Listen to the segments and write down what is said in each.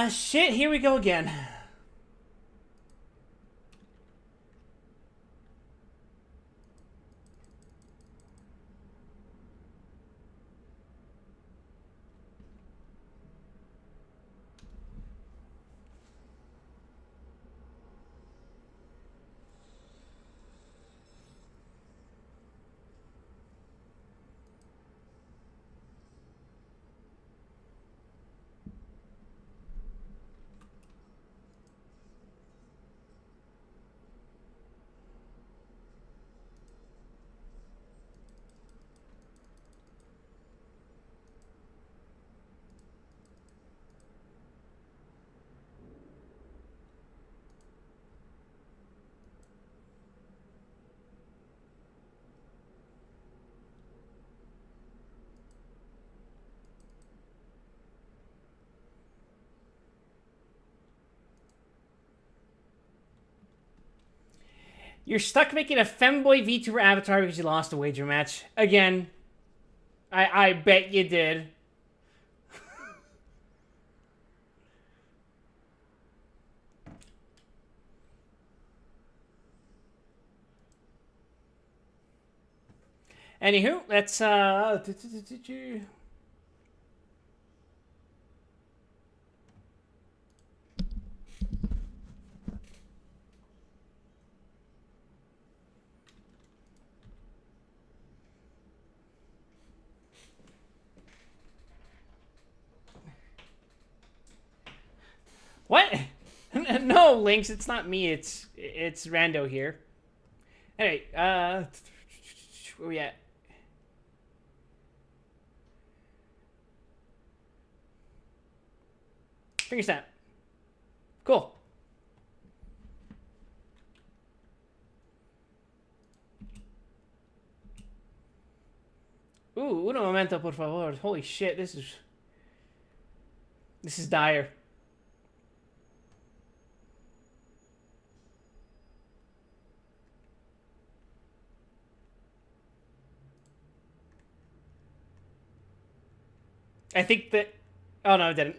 Shit, here we go again. You're stuck making a femboy VTuber avatar because you lost a wager match. Again, I bet you did. Anywho, let's what? No, Lynx, it's not me. It's Rando here. Anyway, where we at? Finger snap. Cool. Ooh, uno momento, por favor. Holy shit, this is dire. I think that... Oh, no, it didn't.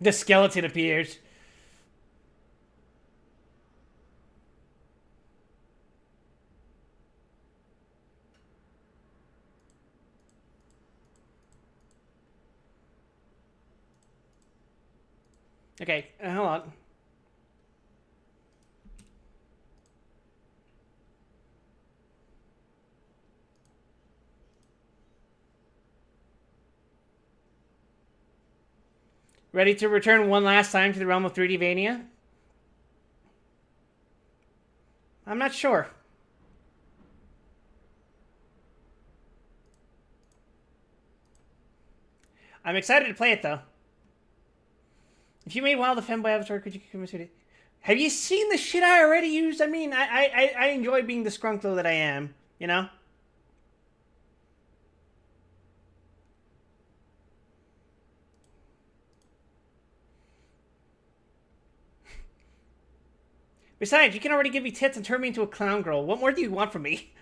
The skeleton appears. Okay, hold on. Ready to return one last time to the realm of 3Dvania? I'm not sure. I'm excited to play it, though. If you made Wild the Femboy Avatar, could you convince me to... Have you seen the shit I already used? I mean, I enjoy being the skrunklo that I am, you know? Besides, you can already give me tits and turn me into a clown girl. What more do you want from me?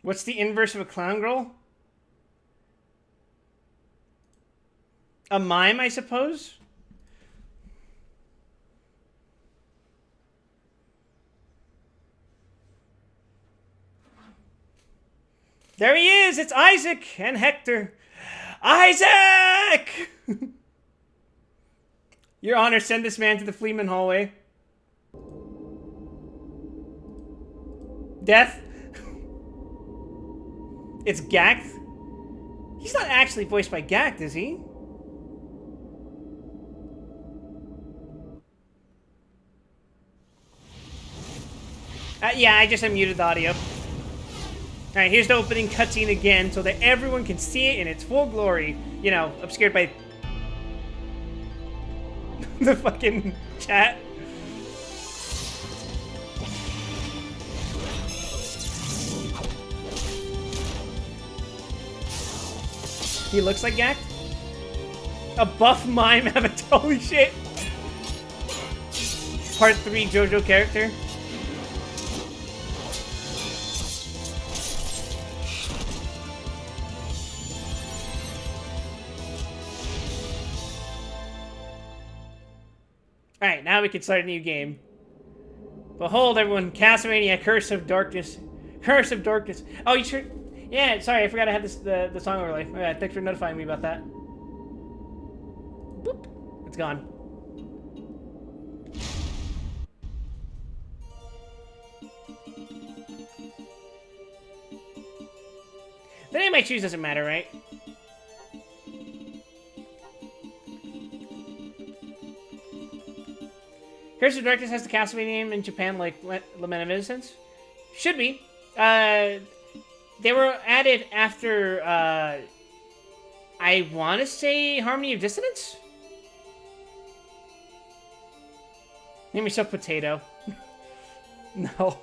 What's the inverse of a clown girl? A mime, I suppose? There he is! It's Isaac and Hector. Isaac! Your Honor, send this man to the Fleeman hallway. Death? It's Gact? He's not actually voiced by Gact, is he? Yeah, I just unmuted the audio. Alright, here's the opening cutscene again so that everyone can see it in its full glory. You know, obscured by the fucking chat. He looks like Gak? A buff mime avatar, holy shit. Part 3 JoJo character. Alright, now we can start a new game. Behold, everyone, Castlevania, Curse of Darkness. Curse of Darkness. Oh, you sure? Yeah, sorry, I forgot I had this the song overlay. Alright, thanks for notifying me about that. Boop. It's gone. The name I choose doesn't matter, right? Curse of Darkness has the Castlevania name in Japan like Lament of Innocence? Should be. They were added after, I want to say Harmony of Dissonance? Name yourself Potato. No.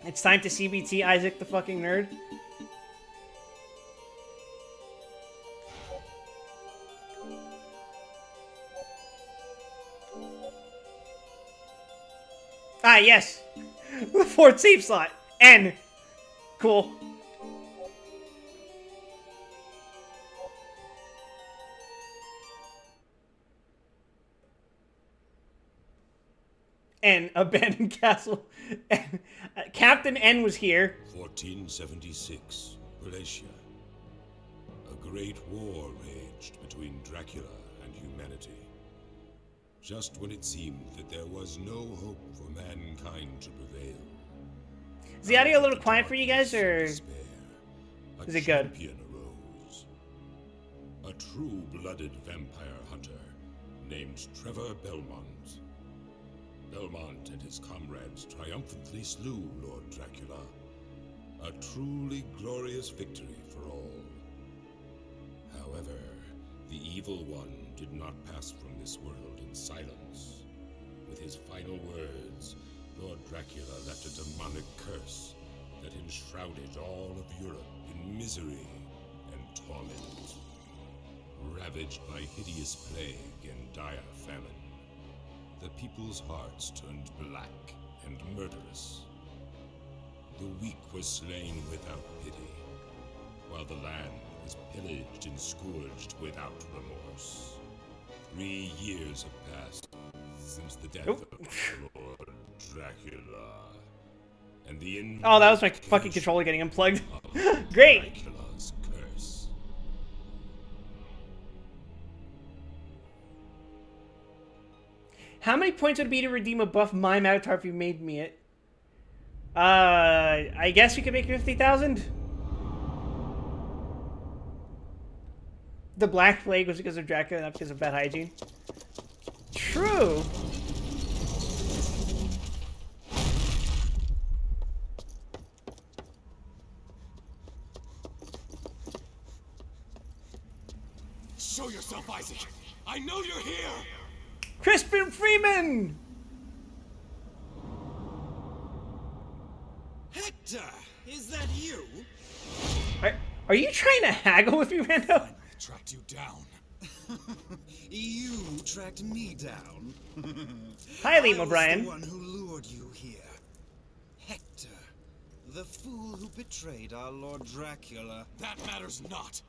It's time to CBT Isaac the fucking nerd. Ah, yes. The fourth save slot. N. Cool. N. Abandoned Castle. Captain N was here. 1476, Galatia. A great war raged between Dracula and humanity. Just when it seemed that there was no hope for mankind to prevail. Is the audio a little quiet for you guys, or is it good? Arose. A true-blooded vampire hunter named Trevor Belmont. Belmont and his comrades triumphantly slew Lord Dracula. A truly glorious victory for all. However, the evil one did not pass from this world in silence. With his final words, Lord Dracula left a demonic curse that enshrouded all of Europe in misery and torment. Ravaged by hideous plague and dire famine, the people's hearts turned black and murderous. The weak were slain without pity, while the land was pillaged and scourged without remorse. 3 years have passed since the death of Lord Dracula. And the oh, that was my fucking controller getting unplugged. Great! Dracula's curse. How many points would it be to redeem a buff mime avatar if you made me it? I guess you could make 50,000? The Black Plague was because of Dracula, not because of bad hygiene. True. Show yourself, Isaac! I know you're here! Crispin Freeman! Hector, is that you? Are you trying to haggle with me, Rando? I tracked you down. You tracked me down. Hi, Liam I O'Brien. was the one who lured you here. Hector, the fool who betrayed our Lord Dracula. That matters not.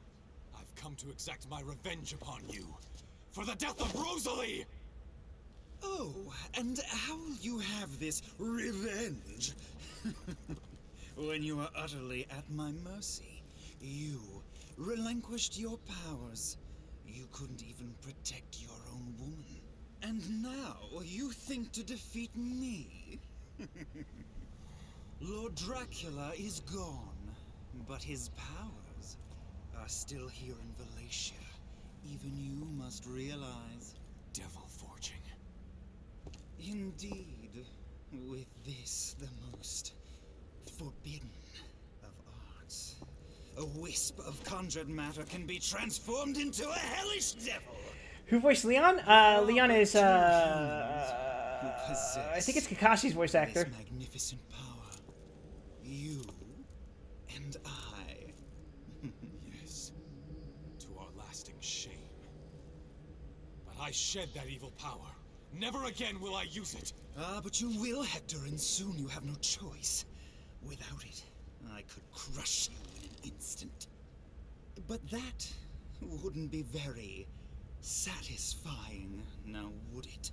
I've come to exact my revenge upon you. For the death of Rosalie! Oh, and how will you have this revenge? When you are utterly at my mercy, you relinquished your powers. You couldn't even protect your own woman. And now you think to defeat me? Lord Dracula is gone, but his powers are still here in Valencia. Even you must realize. Devil forging. Indeed. With this, the most forbidden of arts, a wisp of conjured matter can be transformed into a hellish devil. Who voiced Leon? Leon is, I think it's Kakashi's voice actor. This magnificent power. You and I. Yes, to our lasting shame. But I shed that evil power. Never again will I use it. Ah, but you will, Hector, and soon you have no choice. Without it, I could crush you in an instant. But that wouldn't be very satisfying, now would it?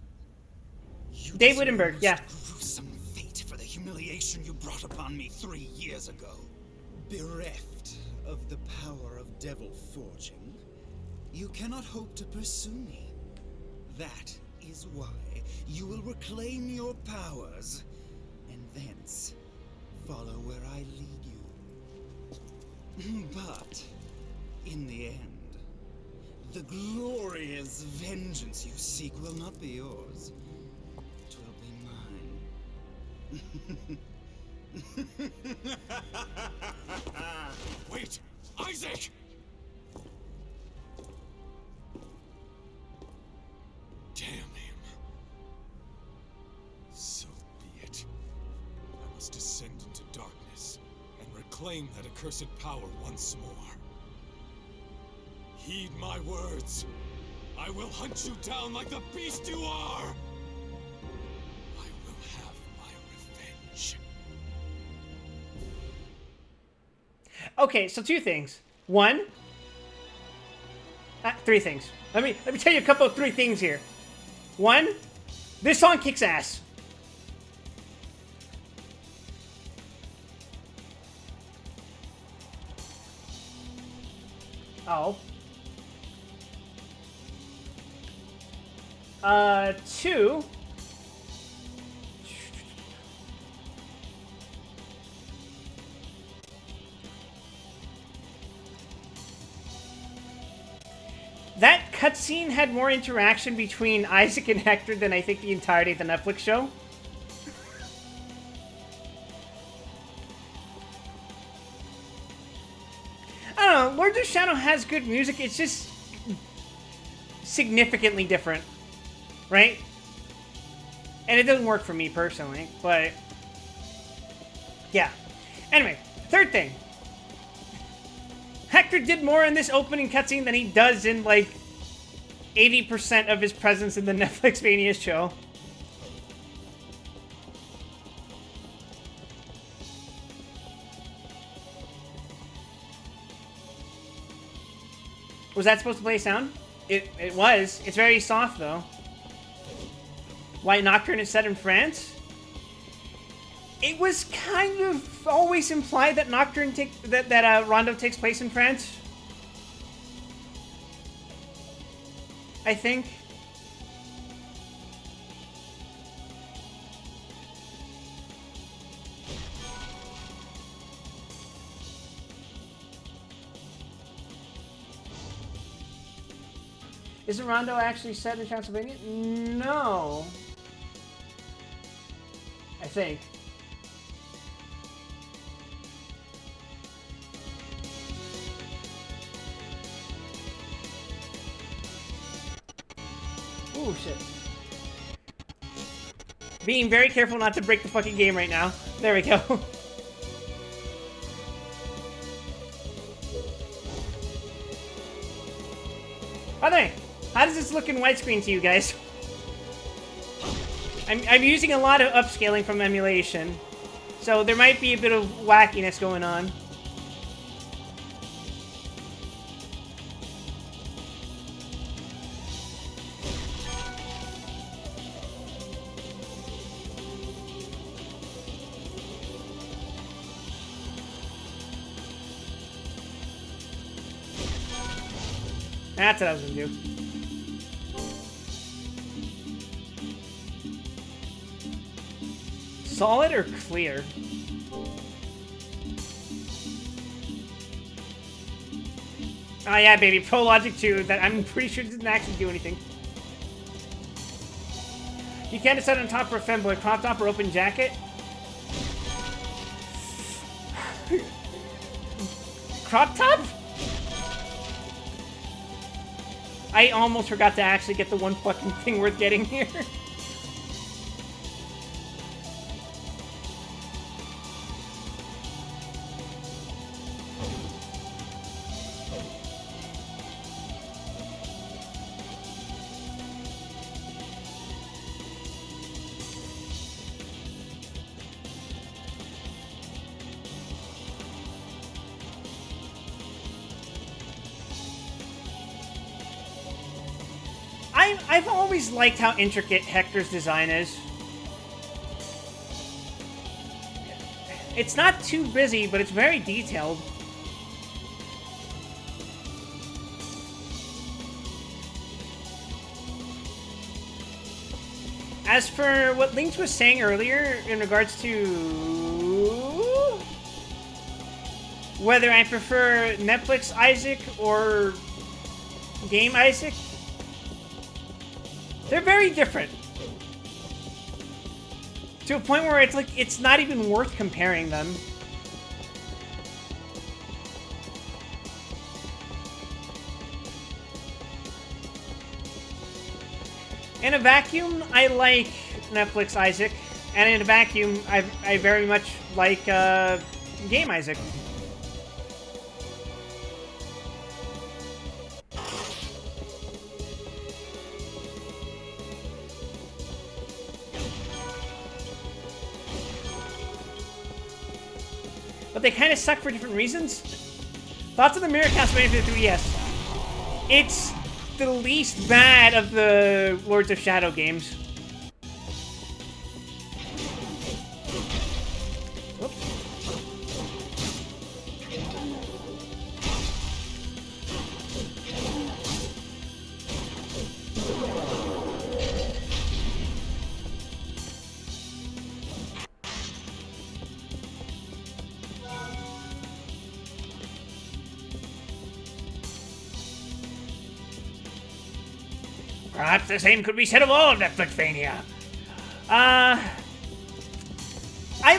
You Dave deserve Wittenberg, a yeah. most gruesome fate for the humiliation you brought upon me 3 years ago. Bereft of the power of devil forging, you cannot hope to pursue me. That is why you will reclaim your powers, and thence follow where I lead you. But, in the end, the glorious vengeance you seek will not be yours. It will be mine. Wait! Isaac! Damn him. So be it. I must descend into darkness and reclaim that accursed power once more. Heed my words. I will hunt you down like the beast you are. I will have my revenge. Okay, so 2 things. 1, 3 things. Let me tell you a couple of 3 things here. 1, this song kicks ass. Oh. 2. That cutscene had more interaction between Isaac and Hector than I think the entirety of the Netflix show. I don't know, Lords of Shadow has good music, it's just significantly different, right? And it doesn't work for me personally, but yeah. Anyway, 3rd thing. Hector did more in this opening cutscene than he does in, like, 80% of his presence in the Netflix Mania show. Was that supposed to play sound? It was. It's very soft, though. White Nocturne is set in France? It was kind of always implied that Rondo takes place in France. I think. Isn't Rondo actually set in Transylvania? No. I think. Ooh, shit. Being very careful not to break the fucking game right now. There we go. By the way, how does this look in widescreen to you guys? I'm using a lot of upscaling from emulation, so there might be a bit of wackiness going on. That's what I was gonna do. Solid or clear? Oh yeah, baby, Pro Logic 2, that I'm pretty sure didn't actually do anything. You can't decide on top for a femboy, crop top or open jacket. Crop top? I almost forgot to actually get the one fucking thing worth getting here. I've always liked how intricate Hector's design is. It's not too busy, but it's very detailed. As for what Lynx was saying earlier in regards to whether I prefer Netflix Isaac or Game Isaac, they're very different. To a point where it's like, it's not even worth comparing them. In a vacuum, I like Netflix Isaac. And in a vacuum, I very much like Game Isaac. But they kind of suck for different reasons. Thoughts on the Mirror Castlevania for the 3DS? It's the least bad of the Lords of Shadow games. Whoops. Perhaps the same could be said of all of Netflixvania. I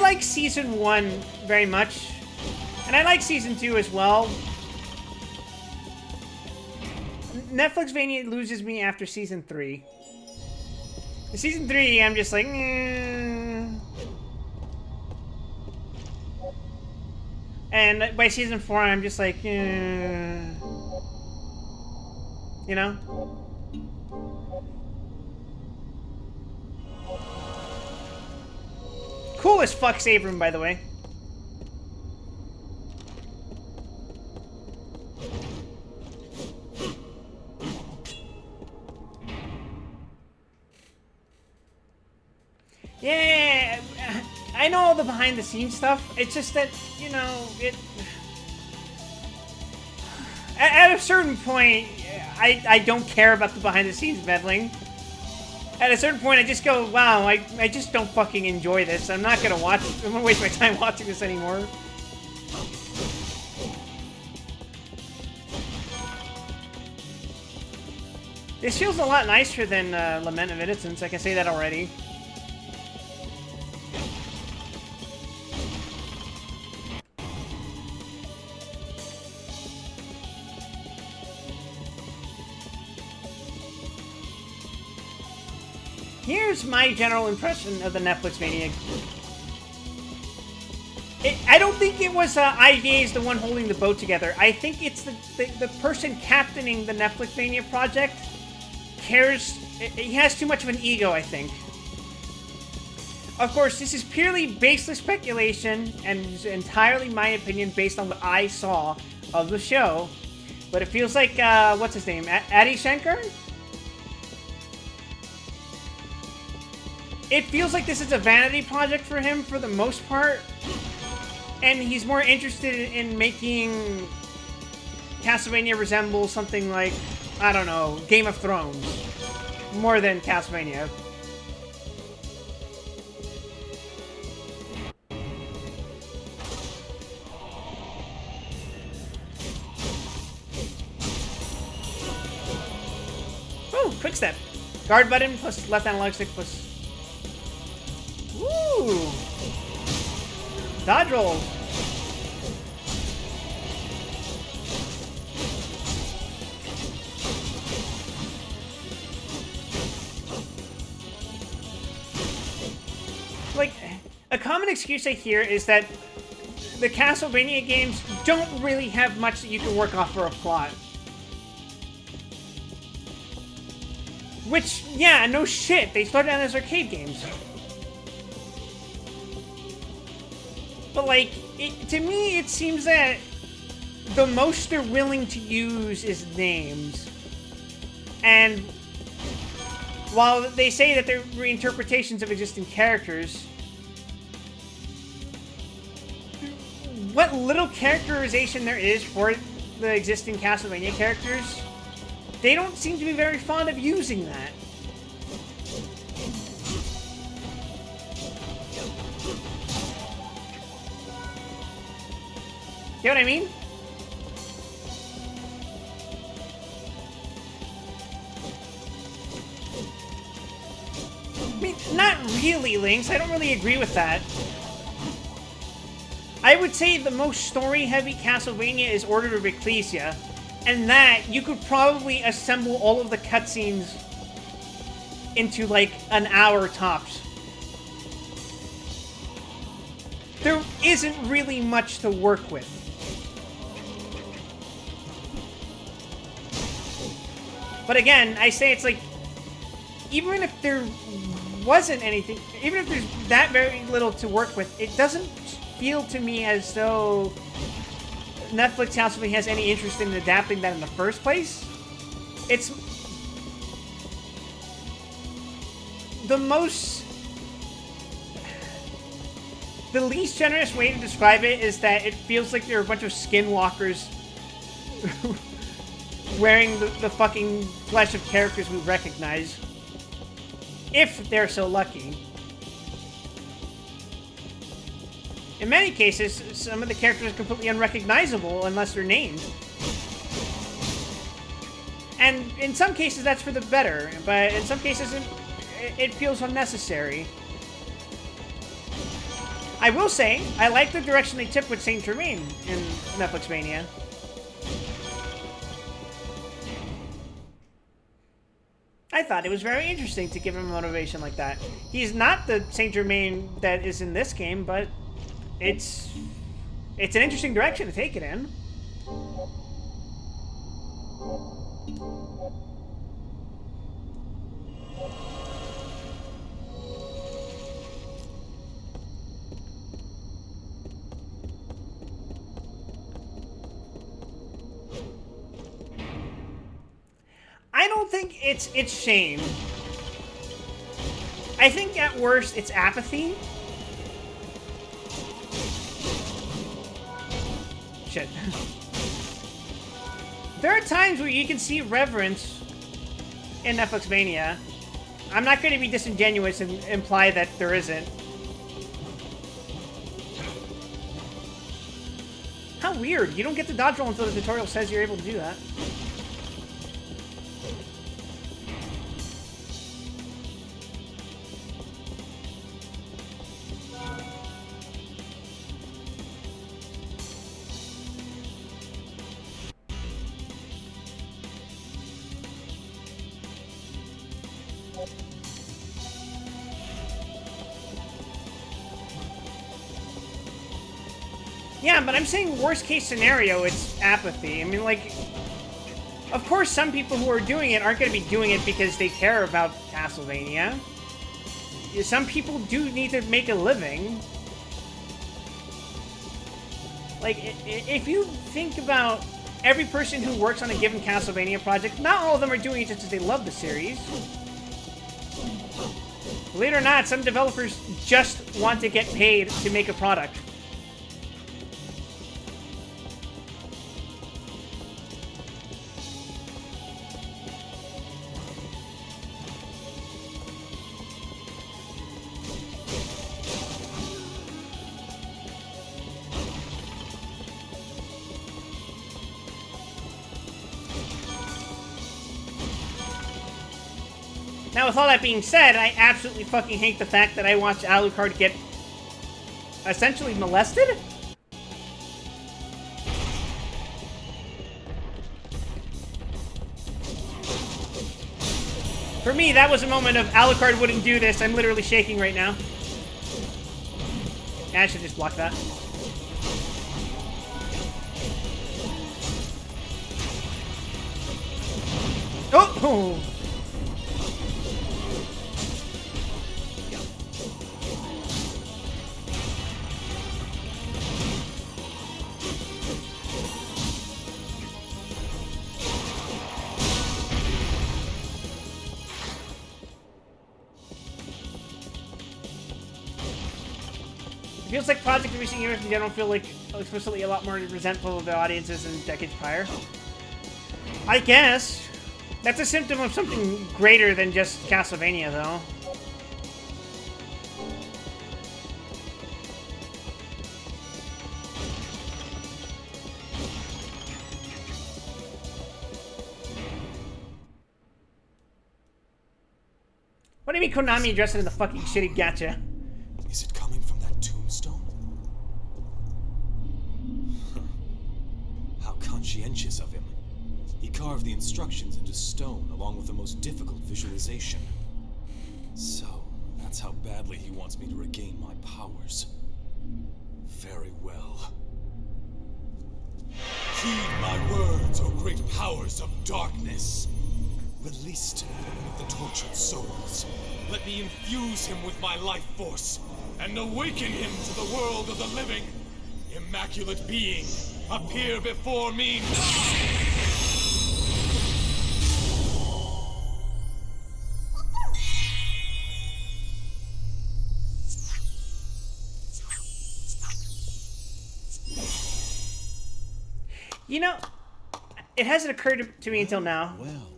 like Season 1 very much. And I like Season 2 as well. Netflixvania loses me after Season 3. In Season 3, I'm just like, And by Season 4, I'm just like, You know? Cool as fuck save room, by the way. Yeah, I know all the behind the scenes stuff. It's just that, you know, at a certain point, I don't care about the behind the scenes meddling. At a certain point, I just go, wow, I just don't fucking enjoy this. I'm not gonna waste my time watching this anymore. This feels a lot nicer than Lament of Innocence, I can say that already. Here's my general impression of the Netflixmania. I don't think it was IVA is the one holding the boat together. I think it's the person captaining the Netflixmania project cares. He has too much of an ego, I think. Of course, this is purely baseless speculation and is entirely my opinion based on what I saw of the show. But it feels like, what's his name? Adi Shankar? It feels like this is a vanity project for him for the most part. And he's more interested in making Castlevania resemble something like, I don't know, Game of Thrones. More than Castlevania. Ooh, quick step. Guard button plus left analog stick plus Woo! Dodge roll. Like, a common excuse I hear is that the Castlevania games don't really have much that you can work off for a plot. Which, yeah, no shit, they started out as arcade games. But, like, to me, it seems that the most they're willing to use is names. And while they say that they're reinterpretations of existing characters, what little characterization there is for the existing Castlevania characters, they don't seem to be very fond of using that. You know what I mean? I mean, not really, Lynx. I don't really agree with that. I would say the most story-heavy Castlevania is Order of Ecclesia, and that you could probably assemble all of the cutscenes into like an hour tops. There isn't really much to work with. But again, I say it's like, even if there wasn't anything, even if there's that very little to work with, it doesn't feel to me as though Netflix Castlevania has any interest in adapting that in the first place. It's the least generous way to describe it is that it feels like there are a bunch of skinwalkers wearing the fucking flesh of characters we recognize. If they're so lucky. In many cases, some of the characters are completely unrecognizable unless they're named. And in some cases, that's for the better, but in some cases, it feels unnecessary. I will say, I like the direction they took with Saint Germain in Netflix Mania. I thought it was very interesting to give him a motivation like that. He's not the Saint Germain that is in this game, but it's an interesting direction to take it in. I don't think it's shame. I think at worst it's apathy. Shit. There are times where you can see reverence in Netflix Mania. I'm not going to be disingenuous and imply that there isn't. How weird. You don't get the dodge roll until the tutorial says you're able to do that. Yeah, but I'm saying worst case scenario, it's apathy. I mean, like, of course some people who are doing it aren't going to be doing it because they care about Castlevania. Some people do need to make a living. Like, if you think about every person who works on a given Castlevania project, not all of them are doing it just because they love the series. Believe it or not, some developers just want to get paid to make a product. Now, Now, with all that being said, I absolutely fucking hate the fact that I watched Alucard get essentially molested? For me, that was a moment of Alucard wouldn't do this. I'm literally shaking right now. I should just block that. Oh! It feels like Project in recent years in general feel like explicitly a lot more resentful of the audiences than decades prior. I guess. That's a symptom of something greater than just Castlevania, though. What do you mean Konami dressing in the fucking shitty gacha? Is it coming from that tombstone? How conscientious of him. He carved the instructions into stone along with the most difficult visualization. So, that's how badly he wants me to regain my powers. Very well. Heed my words, O great powers of darkness. Release to me one of the tortured souls. Let me infuse him with my life force and awaken him to the world of the living. Immaculate being, appear before me now! You know, it hasn't occurred to me until now. Well,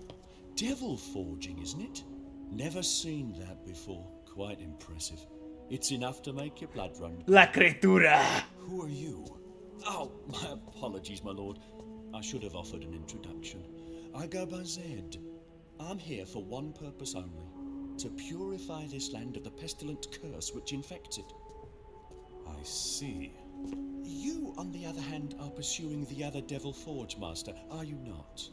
devil forging, isn't it? Never seen that before. Quite impressive. It's enough to make your blood run. La criatura. Who are you? Oh, my apologies, my lord. I should have offered an introduction. I go by Zed. I'm here for one purpose only. To purify this land of the pestilent curse which infects it. I see. You, on the other hand, are pursuing the other Devil Forge Master, are you not?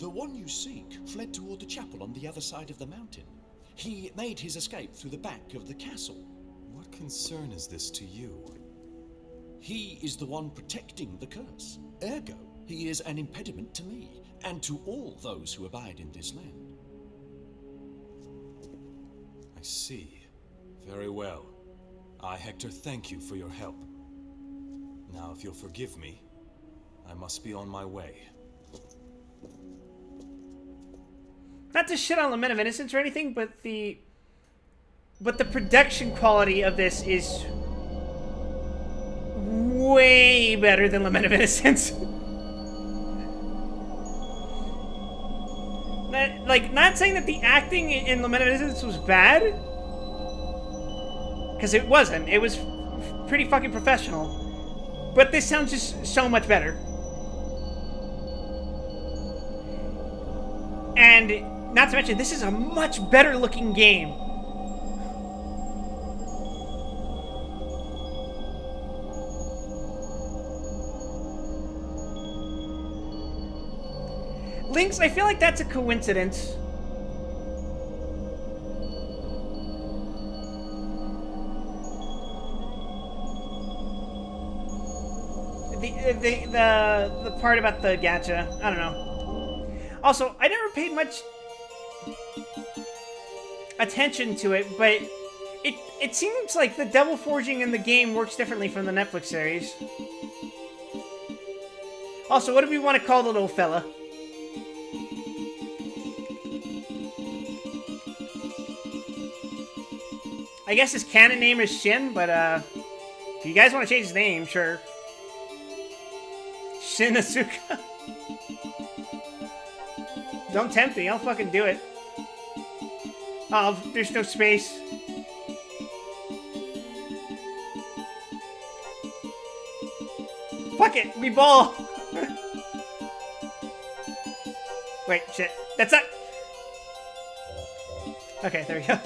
The one you seek fled toward the chapel on the other side of the mountain. He made his escape through the back of the castle. What concern is this to you? He is the one protecting the curse. Ergo, he is an impediment to me, and to all those who abide in this land. I see. Very well. I, Hector, thank you for your help. Now, if you'll forgive me, I must be on my way. Not to shit on Lament of Innocence or anything, but the production quality of this is way better than Lament of Innocence. Not saying that the acting in Lament of Innocence was bad, because it wasn't. It was pretty fucking professional. But this sounds just so much better. And not to mention, this is a much better looking game. Lynx, I feel like that's a coincidence. The part about the gacha, I don't know. Also, I never paid much attention to it, but it seems like the devil forging in the game works differently from the Netflix series. Also, what do we want to call the little fella? I guess his canon name is Shin, but if you guys want to change his name, sure. Shin Asuka. Don't tempt me, I'll fucking do it. Oh, there's no space. Fuck it, we ball. Wait, shit. That's not... Okay, there we go.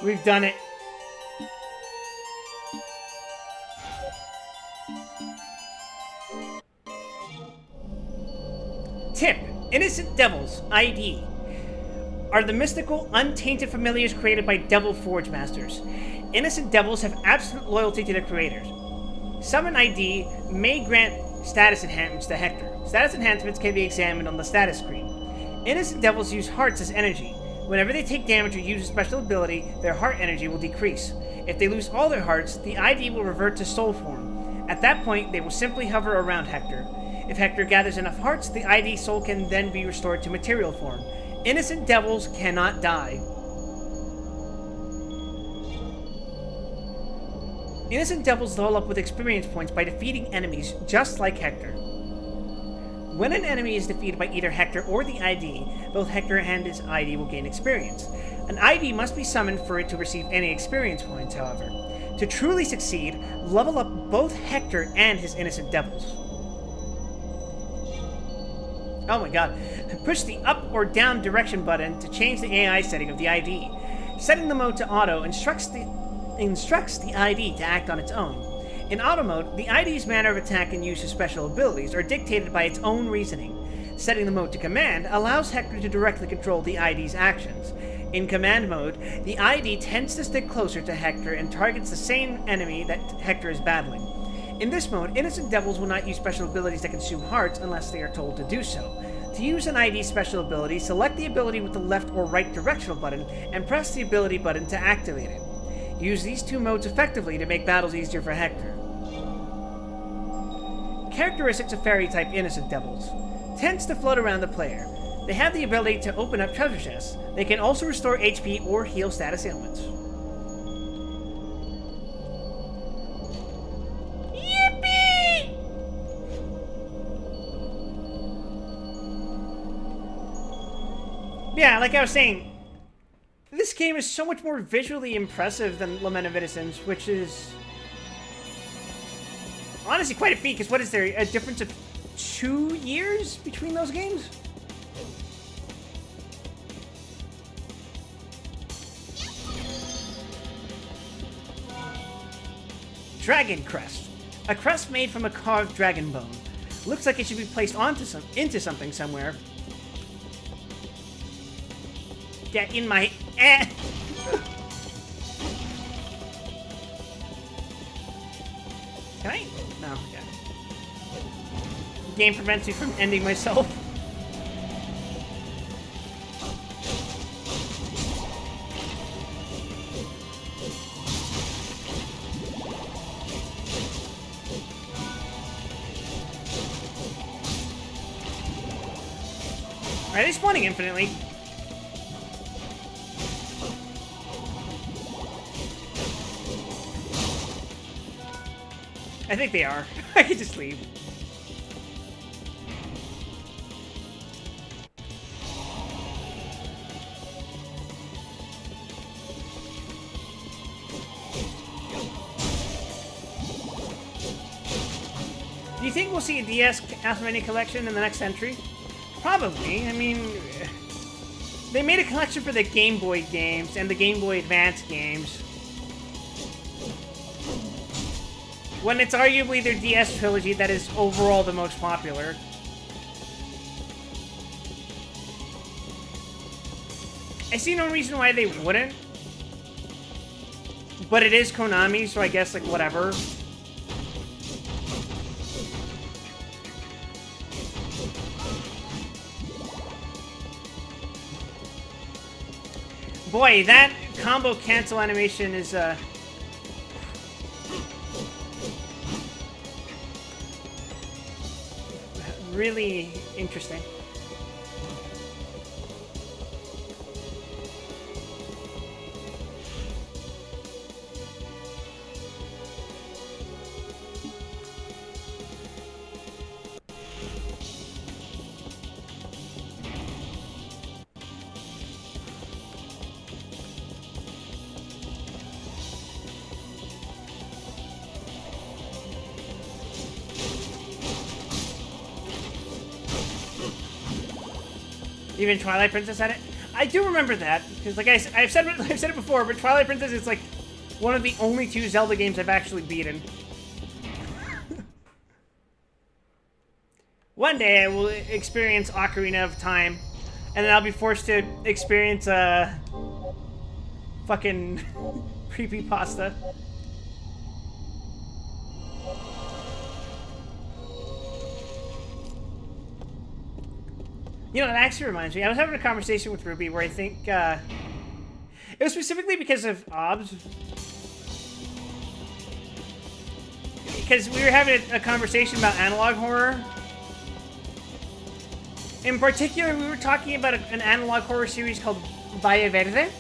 We've done it. Tip: Innocent Devils, ID, are the mystical, untainted familiars created by Devil Forge Masters. Innocent Devils have absolute loyalty to their creators. Summon ID may grant status enhancements to Hector. Status enhancements can be examined on the status screen. Innocent Devils use hearts as energy. Whenever they take damage or use a special ability, their heart energy will decrease. If they lose all their hearts, the ID will revert to soul form. At that point, they will simply hover around Hector. If Hector gathers enough hearts, the ID soul can then be restored to material form. Innocent Devils cannot die. Innocent Devils level up with experience points by defeating enemies just like Hector. When an enemy is defeated by either Hector or the ID, both Hector and his ID will gain experience. An ID must be summoned for it to receive any experience points, however. To truly succeed, level up both Hector and his Innocent Devils. Oh my god. Push the up or down direction button to change the AI setting of the ID. Setting the mode to auto instructs the ID to act on its own. In auto mode, the ID's manner of attack and use of special abilities are dictated by its own reasoning. Setting the mode to command allows Hector to directly control the ID's actions. In command mode, the ID tends to stick closer to Hector and targets the same enemy that Hector is battling. In this mode, Innocent Devils will not use special abilities that consume hearts unless they are told to do so. To use an ID special ability, select the ability with the left or right directional button and press the ability button to activate it. Use these two modes effectively to make battles easier for Hector. Characteristics of fairy-type Innocent Devils. Tends to float around the player. They have the ability to open up treasure chests. They can also restore HP or heal status ailments. Yippee! Yeah, like I was saying, this game is so much more visually impressive than Lament of Innocence, which is honestly quite a feat, because what is there, a difference of 2 years between those games? Dragon Crest. A crest made from a carved dragon bone. Looks like it should be placed into something somewhere. Get in my... Can I? No, okay. The game prevents me from ending myself. Are they spawning infinitely? I think they are. I could just leave. Do you think we'll see a DS Castlevania collection in the next entry? Probably. I mean, they made a collection for the Game Boy games and the Game Boy Advance games, when it's arguably their DS trilogy that is overall the most popular. I see no reason why they wouldn't. But it is Konami, so I guess, like, whatever. Boy, that combo cancel animation is, really interesting. Even Twilight Princess had it. I do remember that because, like I've said it before, but Twilight Princess is like one of the only 2 Zelda games I've actually beaten. One day I will experience Ocarina of Time, and then I'll be forced to experience fucking creepypasta. You know, that actually reminds me. I was having a conversation with Ruby where I think it was specifically because of OBS. Because we were having a conversation about analog horror. In particular, we were talking about an analog horror series called Valle Verde.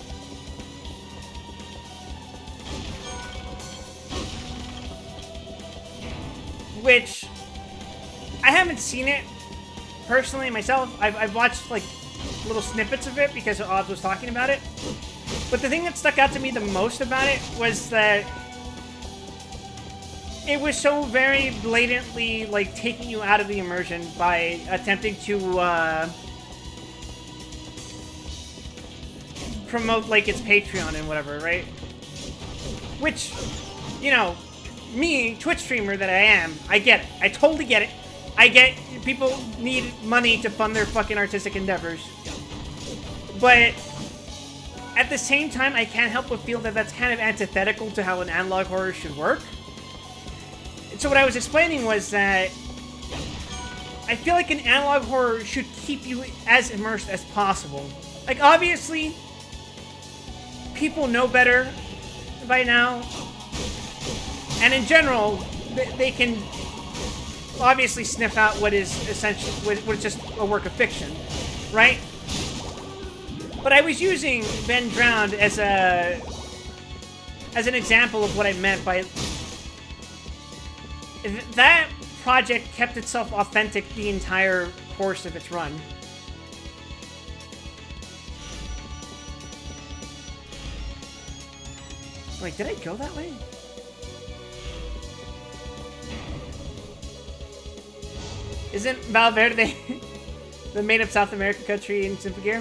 Which, I haven't seen it personally myself. I've watched like little snippets of it because Oz was talking about it. But the thing that stuck out to me the most about it was that it was so very blatantly like taking you out of the immersion by attempting to promote like its Patreon and whatever, right? Which, you know, me, Twitch streamer that I am, I get it. I totally get it. I get people need money to fund their fucking artistic endeavors. But at the same time, I can't help but feel that that's kind of antithetical to how an analog horror should work. And so what I was explaining was that I feel like an analog horror should keep you as immersed as possible. Like, obviously, people know better by now. And in general, they can obviously sniff out what is essentially what is just a work of fiction, right? But I was using Ben Drowned as an example of what I meant by that project kept itself authentic the entire course of its run. Wait, did I go that way? Isn't Valverde the made-up South American country in Symphogear?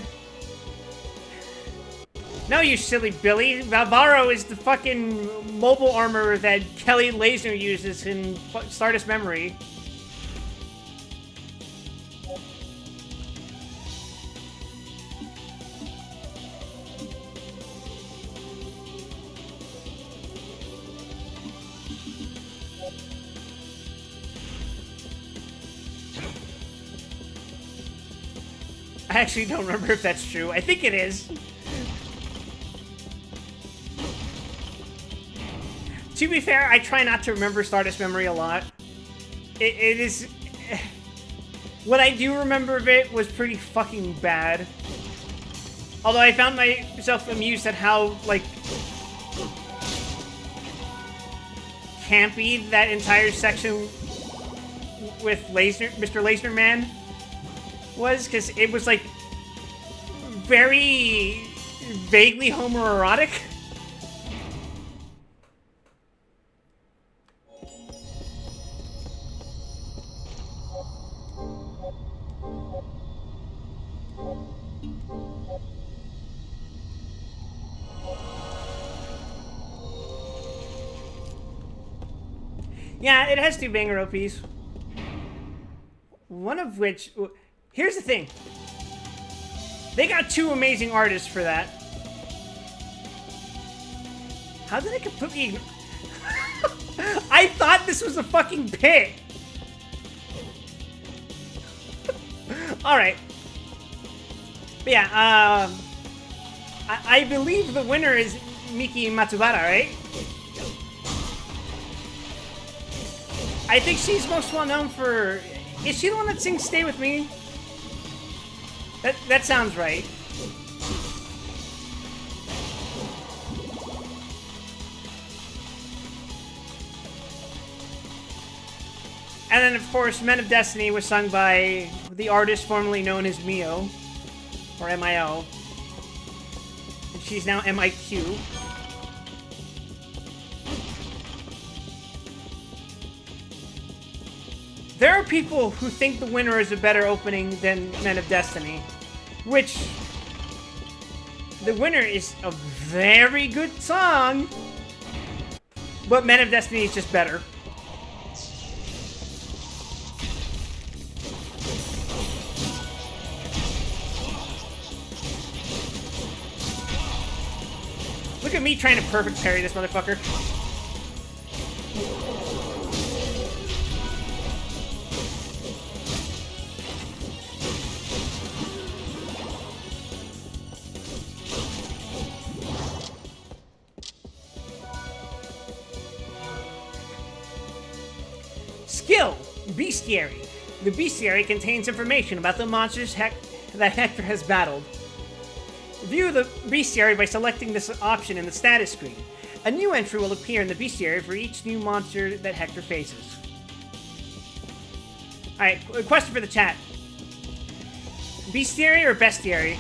No, you silly Billy. Valvaro is the fucking mobile armor that Kelly Lasner uses in Stardust Memory. I actually don't remember if that's true. I think it is. To be fair, I try not to remember Stardust Memory a lot. It is... What I do remember of it was pretty fucking bad. Although I found myself amused at how, like, campy that entire section with Mr. Lasner Man was, because it was, like, very vaguely homoerotic. Yeah, it has 2 banger OPs. One of which... Here's the thing. They got 2 amazing artists for that. How did I completely... I thought this was a fucking pit. Alright. But yeah, I believe the winner is Miki Matsubara, right? I think she's most well known for... Is she the one that sings Stay With Me? That sounds right. And then, of course, Men of Destiny was sung by the artist formerly known as Mio. Or M-I-O. And she's now M-I-Q. There are people who think the winner is a better opening than Men of Destiny. Which, the winner is a very good song, but Men of Destiny is just better. Look at me trying to perfect parry this motherfucker. Skill, Bestiary. The Bestiary contains information about the monsters that Hector has battled. View the Bestiary by selecting this option in the status screen. A new entry will appear in the Bestiary for each new monster that Hector faces. Alright, question for the chat. Bestiary or Bestiary?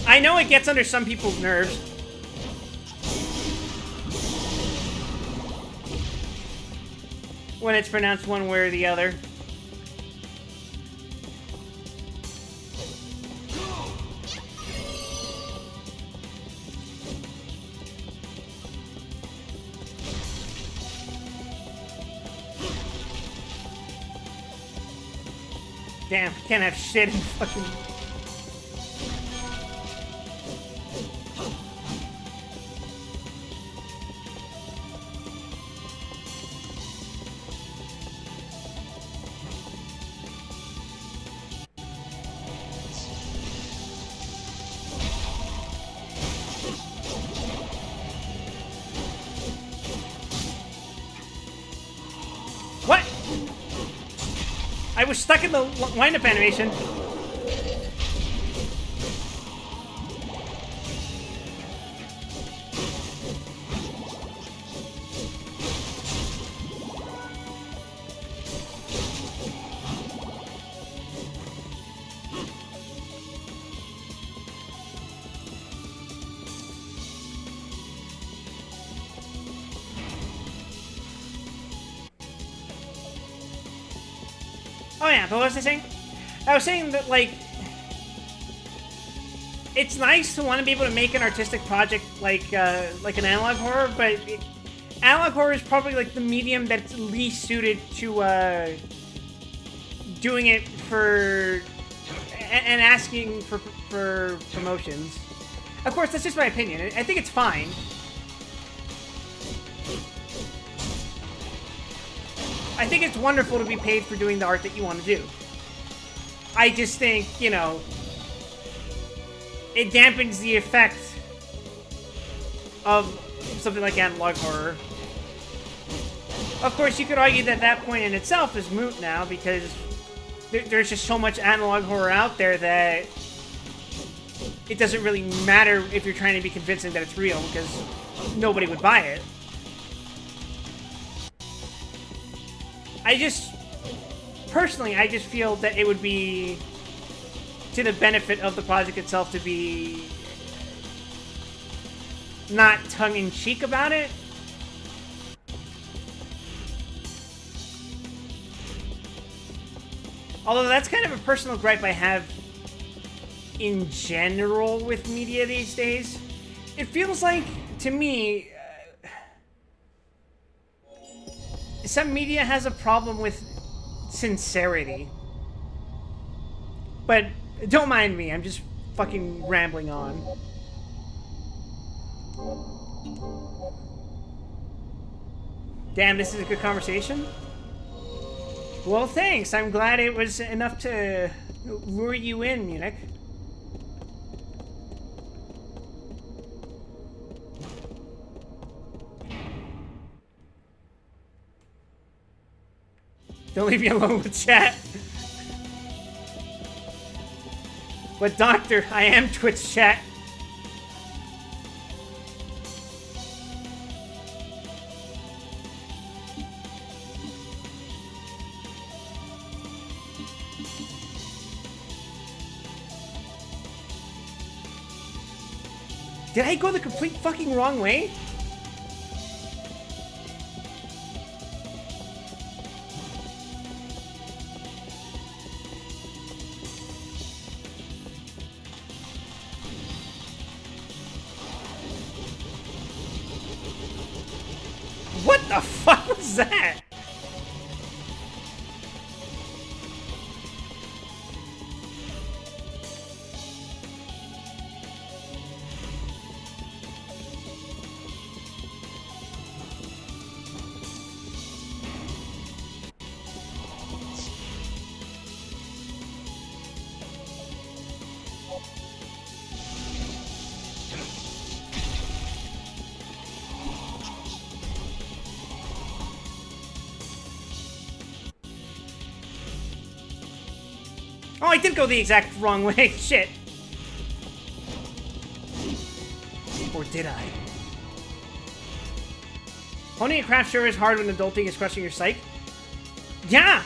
I know it gets under some people's nerves. When it's pronounced one way or the other. Damn, can't have shit in fucking... What? I was stuck in the wind-up animation. Oh yeah, but what was I saying? I was saying that, like, it's nice to want to be able to make an artistic project like an analog horror, but analog horror is probably like the medium that's least suited to doing it for and asking for promotions. Of course, that's just my opinion. I think it's fine. I think it's wonderful to be paid for doing the art that you want to do. I just think, you know, it dampens the effect of something like analog horror. Of course, you could argue that that point in itself is moot now, because there's just so much analog horror out there that it doesn't really matter if you're trying to be convincing that it's real, because nobody would buy it. Personally, I just feel that it would be to the benefit of the project itself to be not tongue-in-cheek about it. Although that's kind of a personal gripe I have in general with media these days. It feels like, to me, some media has a problem with sincerity. But don't mind me, I'm just fucking rambling on. Damn, this is a good conversation. Well, thanks. I'm glad it was enough to lure you in, Munich. Don't leave me alone with chat. But doctor, I am Twitch chat. Did I go the complete fucking wrong way? the fuck was that? Oh, I did go the exact wrong way. Shit. Or did I? Honing a craft sure is hard when adulting is crushing your psyche. Yeah!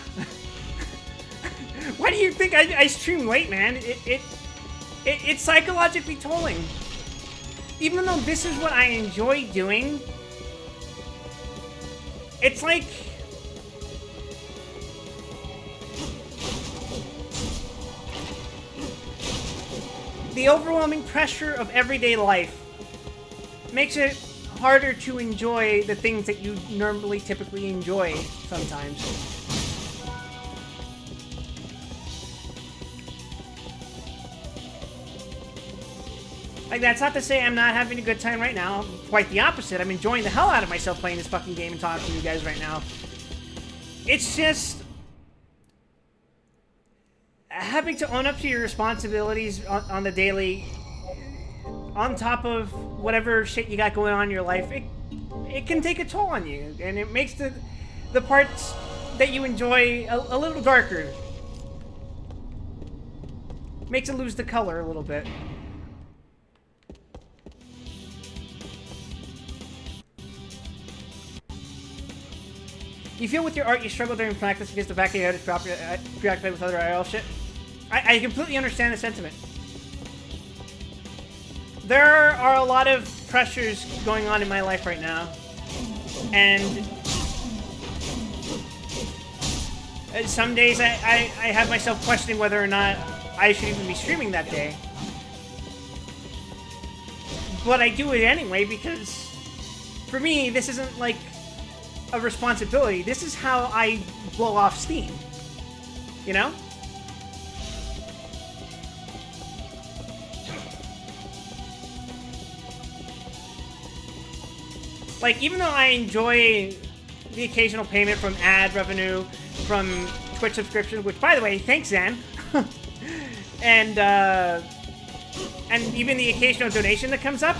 Why do you think I stream late, man? It's psychologically tolling. Even though this is what I enjoy doing, it's like... the overwhelming pressure of everyday life makes it harder to enjoy the things that you normally typically enjoy sometimes. Like, that's not to say I'm not having a good time right now. Quite the opposite. I'm enjoying the hell out of myself playing this fucking game and talking to you guys right now. It's just... having to own up to your responsibilities on the daily, on top of whatever shit you got going on in your life, it can take a toll on you, and it makes the parts that you enjoy a little darker. Makes it lose the color a little bit. You feel with your art you struggle during practice because the back of your head is preoccupied with other IRL shit? I completely understand the sentiment. There are a lot of pressures going on in my life right now. And some days I have myself questioning whether or not I should even be streaming that day. But I do it anyway because for me, this isn't like a responsibility. This is how I blow off steam. You know? Like, even though I enjoy the occasional payment from ad revenue, from Twitch subscription, which, by the way, thanks, Zan. and even the occasional donation that comes up,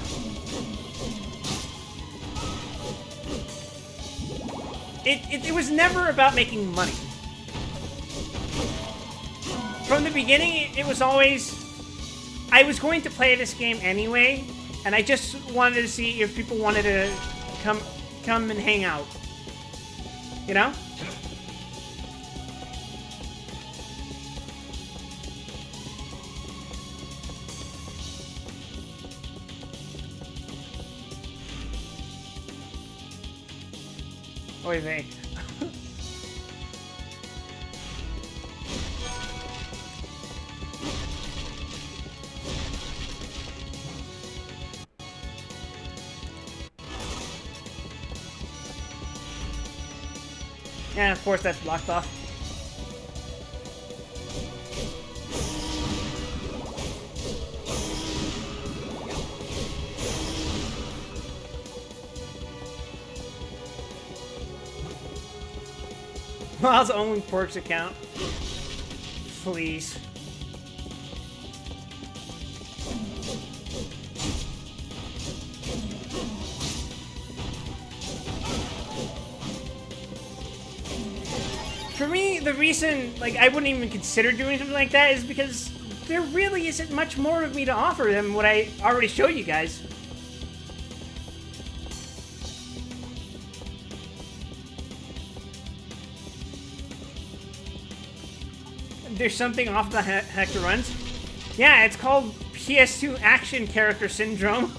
it was never about making money. From the beginning, it was always, I was going to play this game anyway, and I just wanted to see if people wanted to come and hang out. You know? Oy vey. Yeah, of course that's blocked off. Miles' only Porks account. Please. For me, the reason, like, I wouldn't even consider doing something like that is because there really isn't much more of me to offer than what I already showed you guys. There's something off the Hector runs. Yeah, it's called PS2 Action Character Syndrome.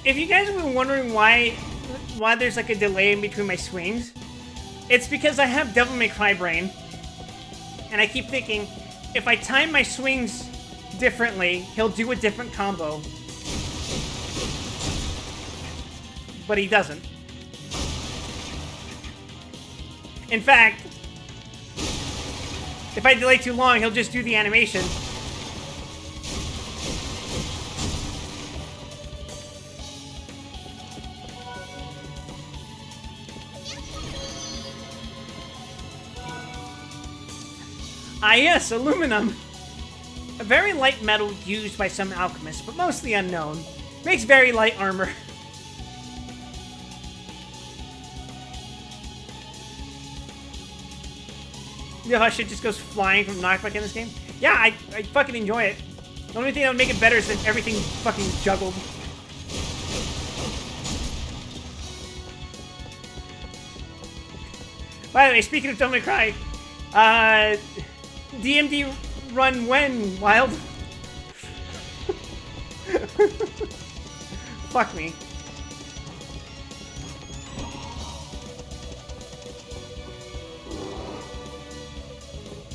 If you guys have been wondering why there's like a delay in between my swings, it's because I have Devil May Cry brain, and I keep thinking, if I time my swings differently, he'll do a different combo. But he doesn't. In fact, if I delay too long, he'll just do the animation. Ah yes, aluminum. A very light metal used by some alchemists, but mostly unknown. Makes very light armor. You know how shit just goes flying from knockback in this game? Yeah, I fucking enjoy it. The only thing that would make it better is that everything fucking juggled. By the way, speaking of Devil May Cry, DMD run when, Wild? Fuck me.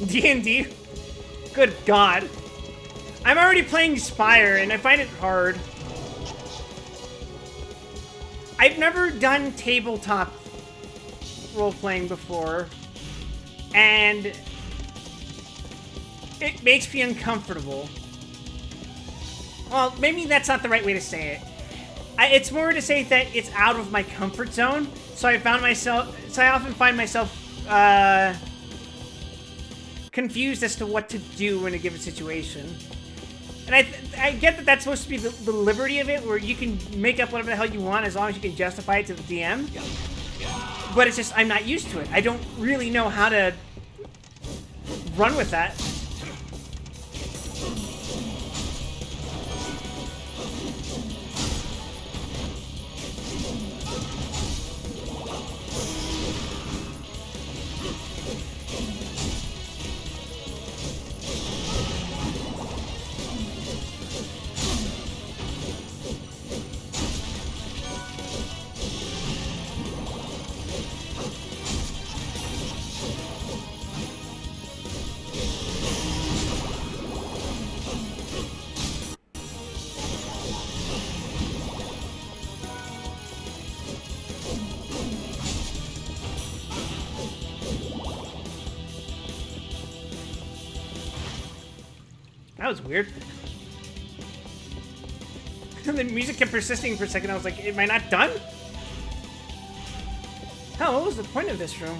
D&D? Good God. I'm already playing Spire, and I find it hard. I've never done tabletop role-playing before, and it makes me uncomfortable. Well, maybe that's not the right way to say it. It's more to say that it's out of my comfort zone, so I often find myself, confused as to what to do in a given situation. And I get that that's supposed to be the liberty of it, where you can make up whatever the hell you want as long as you can justify it to the DM. But it's just, I'm not used to it. I don't really know how to run with that. That was weird. The music kept persisting for a second. I was like, am I not done? Hell, what was the point of this room?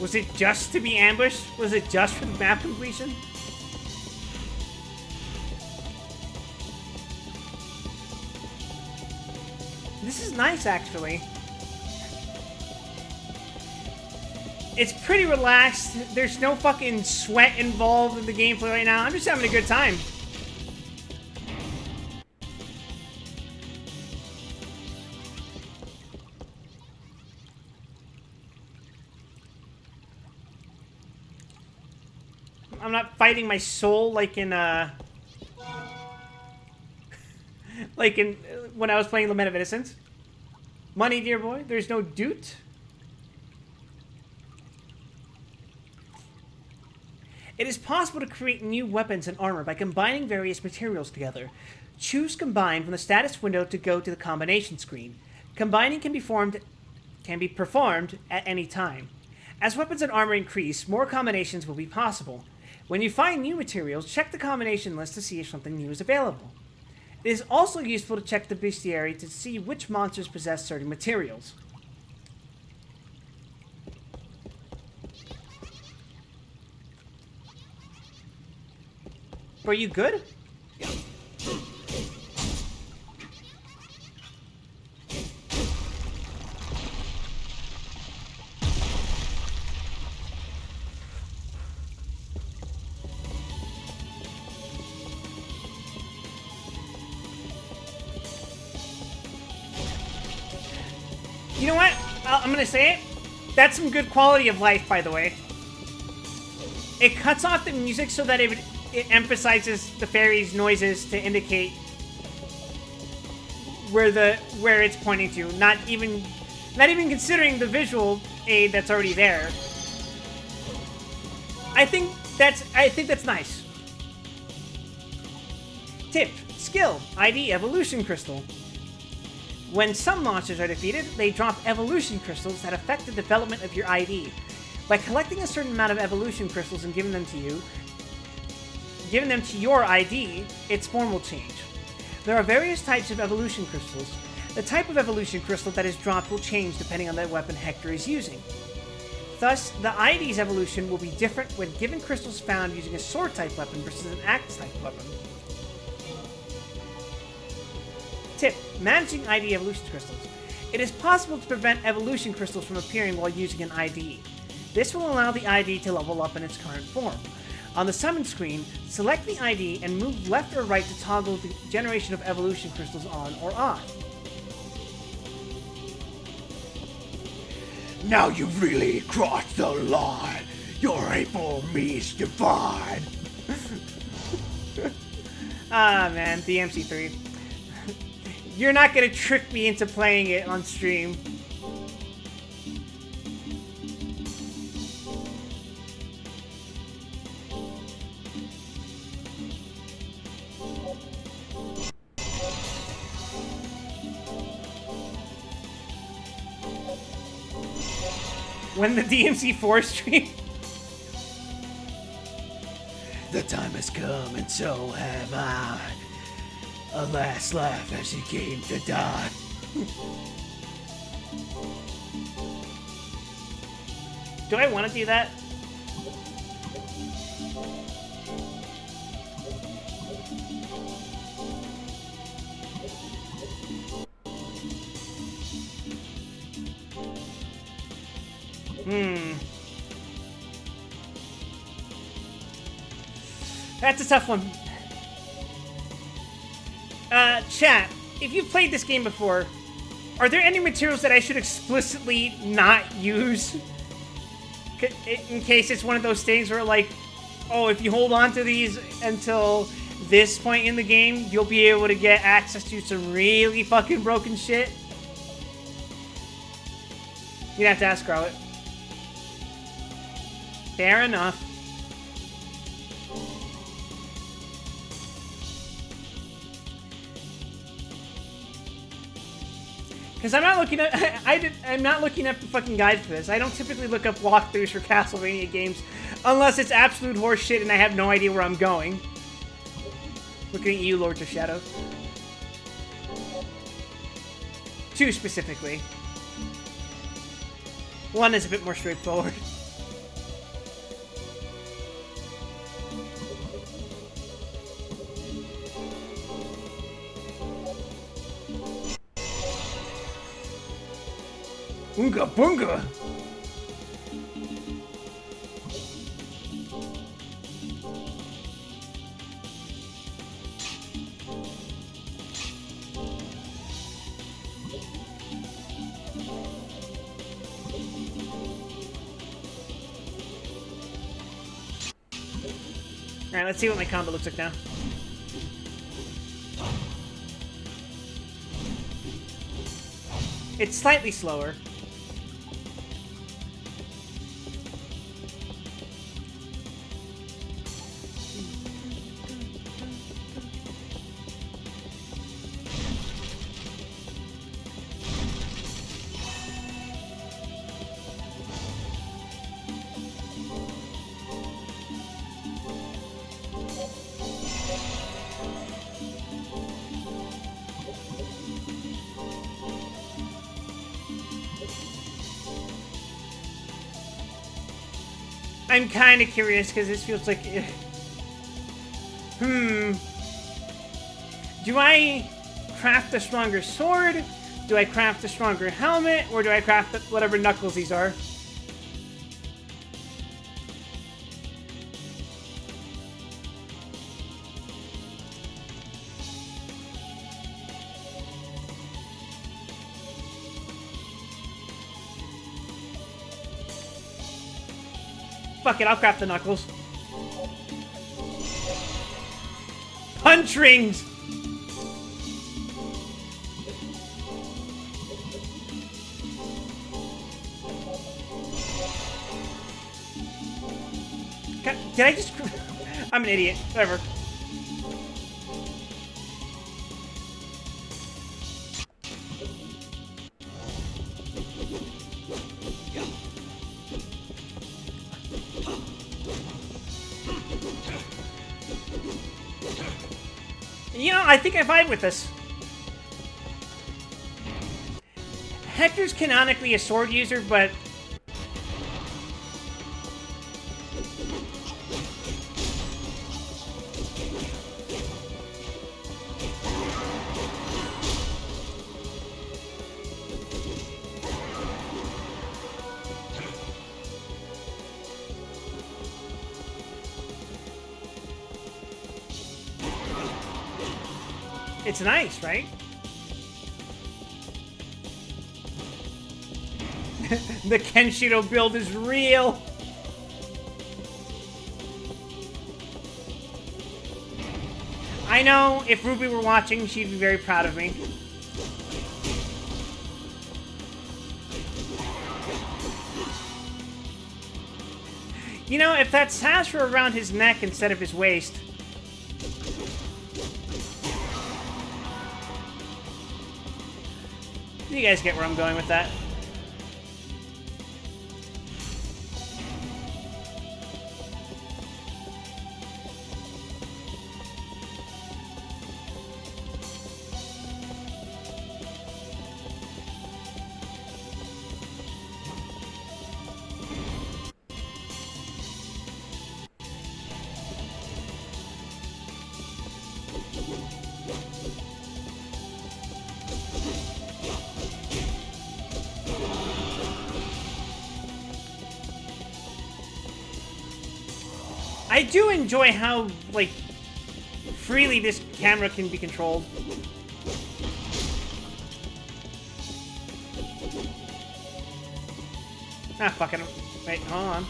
Was it just to be ambushed? Was it just for the map completion? This is nice, actually. It's pretty relaxed. There's no fucking sweat involved in the gameplay right now. I'm just having a good time. I'm not fighting my soul like in when I was playing Lament of Innocence. Money, dear boy. There's no doot. It is possible to create new weapons and armor by combining various materials together. Choose Combine from the status window to go to the combination screen. Combining can be performed at any time. As weapons and armor increase, more combinations will be possible. When you find new materials, check the combination list to see if something new is available. It is also useful to check the bestiary to see which monsters possess certain materials. Are you good? You know what? I'm gonna say it. That's some good quality of life, by the way. it cuts off the music so that it emphasizes the fairy's noises to indicate where it's pointing to, not even considering the visual aid that's already there. I think that's nice. Tip: skill ID evolution crystal. When some monsters are defeated, they drop evolution crystals that affect the development of your ID. By collecting a certain amount of evolution crystals and giving them to your ID, its form will change. There are various types of evolution crystals. The type of evolution crystal that is dropped will change depending on the weapon Hector is using. Thus, the ID's evolution will be different when given crystals found using a sword-type weapon versus an axe-type weapon. Tip: managing ID evolution crystals. It is possible to prevent evolution crystals from appearing while using an ID. This will allow the ID to level up in its current form. On the summon screen, select the ID and move left or right to toggle the generation of evolution crystals on or off. Now you've really crossed the line. Your hate for me is divine. Ah, man, DMC3. You're not gonna trick me into playing it on stream. When the DMC4 stream? The time has come, and so have I. A last laugh as he came to die. Do I want to do that? That's a tough one. Chat, if you've played this game before, are there any materials that I should explicitly not use? In case it's one of those things where, like, oh, if you hold on to these until this point in the game, you'll be able to get access to some really fucking broken shit. You'd have to ask Scarlet. Fair enough. Because I'm not looking at I'm not looking up the fucking guide for this. I don't typically look up walkthroughs for Castlevania games unless it's absolute horse shit and I have no idea where I'm going. Looking at you, Lords of Shadow. 2 specifically. 1 is a bit more straightforward. Oonga boonga! Alright, let's see what my combo looks like now. It's slightly slower. I'm kind of curious because this feels like... Do I craft a stronger sword? Do I craft a stronger helmet? Or do I craft whatever knuckles these are? Fuck it, I'll craft the knuckles. punch rings. God, did I just... I'm an idiot. Whatever. You know, I think I vibe with this. Hector's canonically a sword user, but... It's nice, right? The Kenshiro build is real. I know if Ruby were watching, she'd be very proud of me. You know, if that sash were around his neck instead of his waist... You guys get where I'm going with that. I do enjoy how, like, freely this camera can be controlled. Ah, fuck it. Wait, hold on.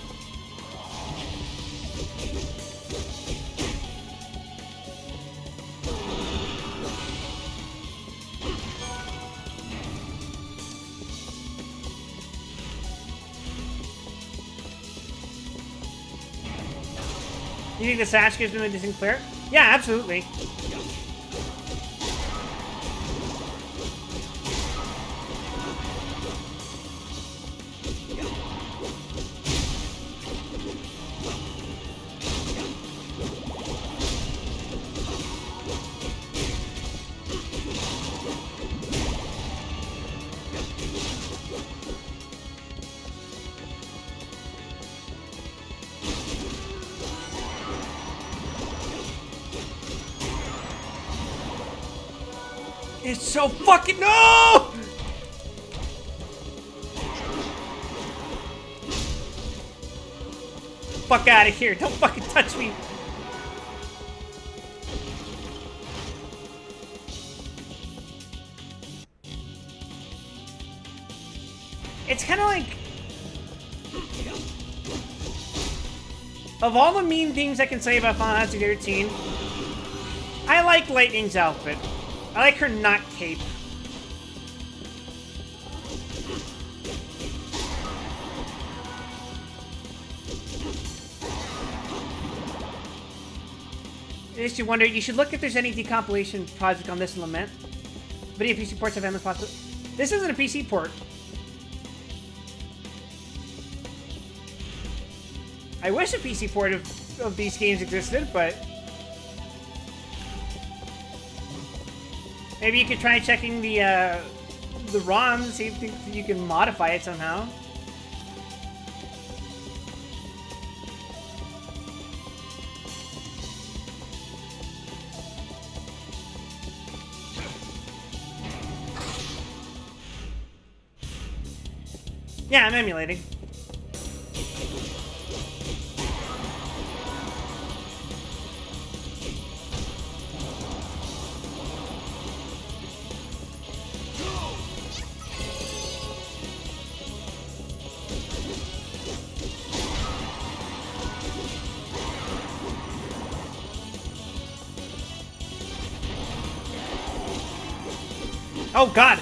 You think the sash gives him a distinct clear? Yeah, absolutely. It's so fucking... No! Fuck out of here. Don't fucking touch me. It's kind of like... Of all the mean things I can say about Final Fantasy 13, I like Lightning's outfit. I like her not cape. It makes you wonder, you should look if there's any decompilation project on this Lament. Video PC ports have endless possibilities. This isn't a PC port. I wish a PC port of these games existed, but... Maybe you could try checking the ROM to see if you can modify it somehow. Yeah, I'm emulating. Oh, God.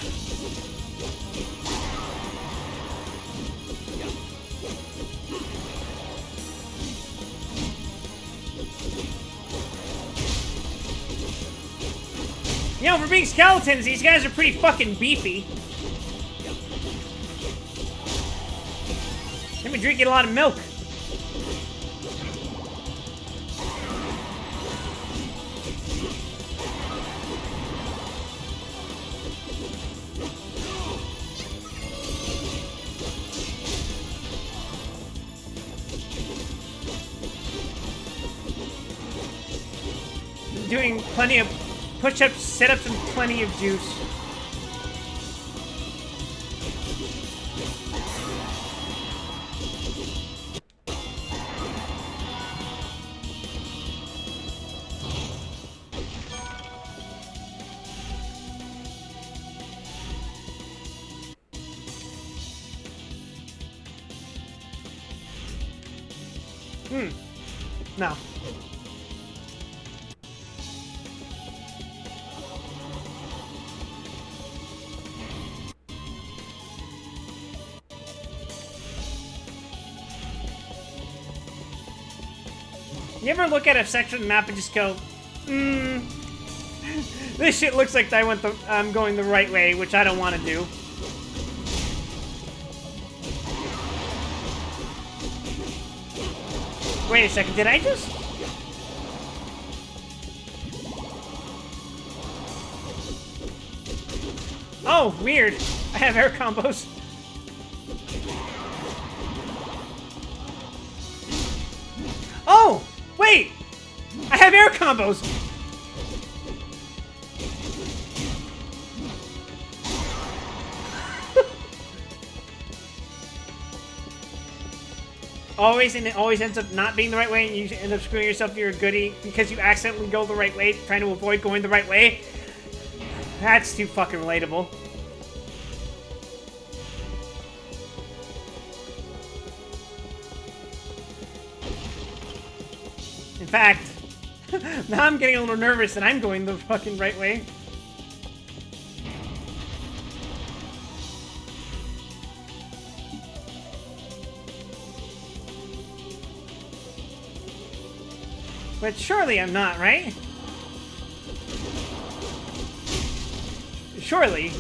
You know, for being skeletons, these guys are pretty fucking beefy. They've been drinking a lot of milk. Doing plenty of push-ups, sit-ups, and plenty of juice. No. You ever look at a section of the map and just go, this shit looks like I'm going the right way, which I don't want to do. Wait a second, did I just... Oh, weird. I have air combos. Oh, wait! I have air combos! Always, and it always ends up not being the right way, and you end up screwing yourself if you're a goodie because you accidentally go the right way, trying to avoid going the right way. That's too fucking relatable. In fact, now I'm getting a little nervous that I'm going the fucking right way. But surely I'm not, right? Surely.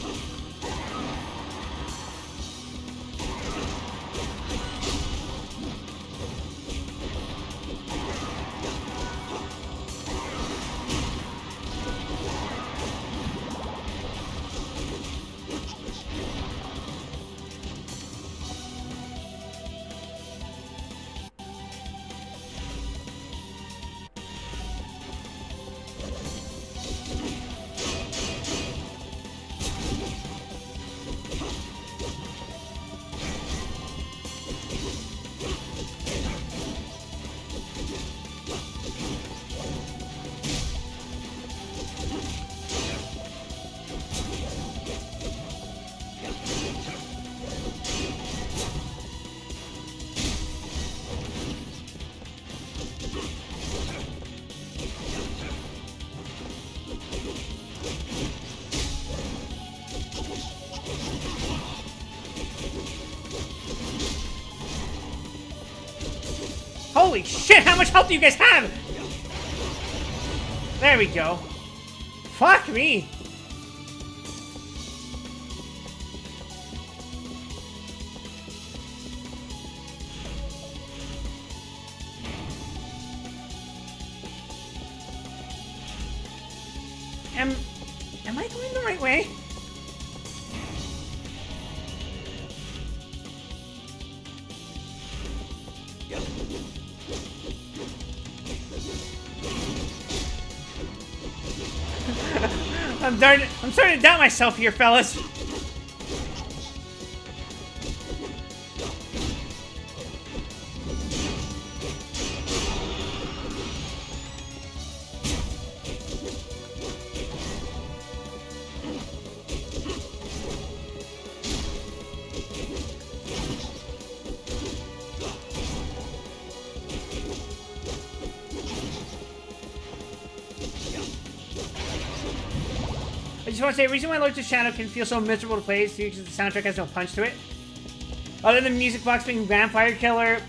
Holy shit, how much health do you guys have? There we go. Fuck me. Am I going the right way? I'm starting to doubt myself here, fellas. I just want to say, the reason why Lords of Shadow can feel so miserable to play is because the soundtrack has no punch to it. Other than the music box being Vampire Killer,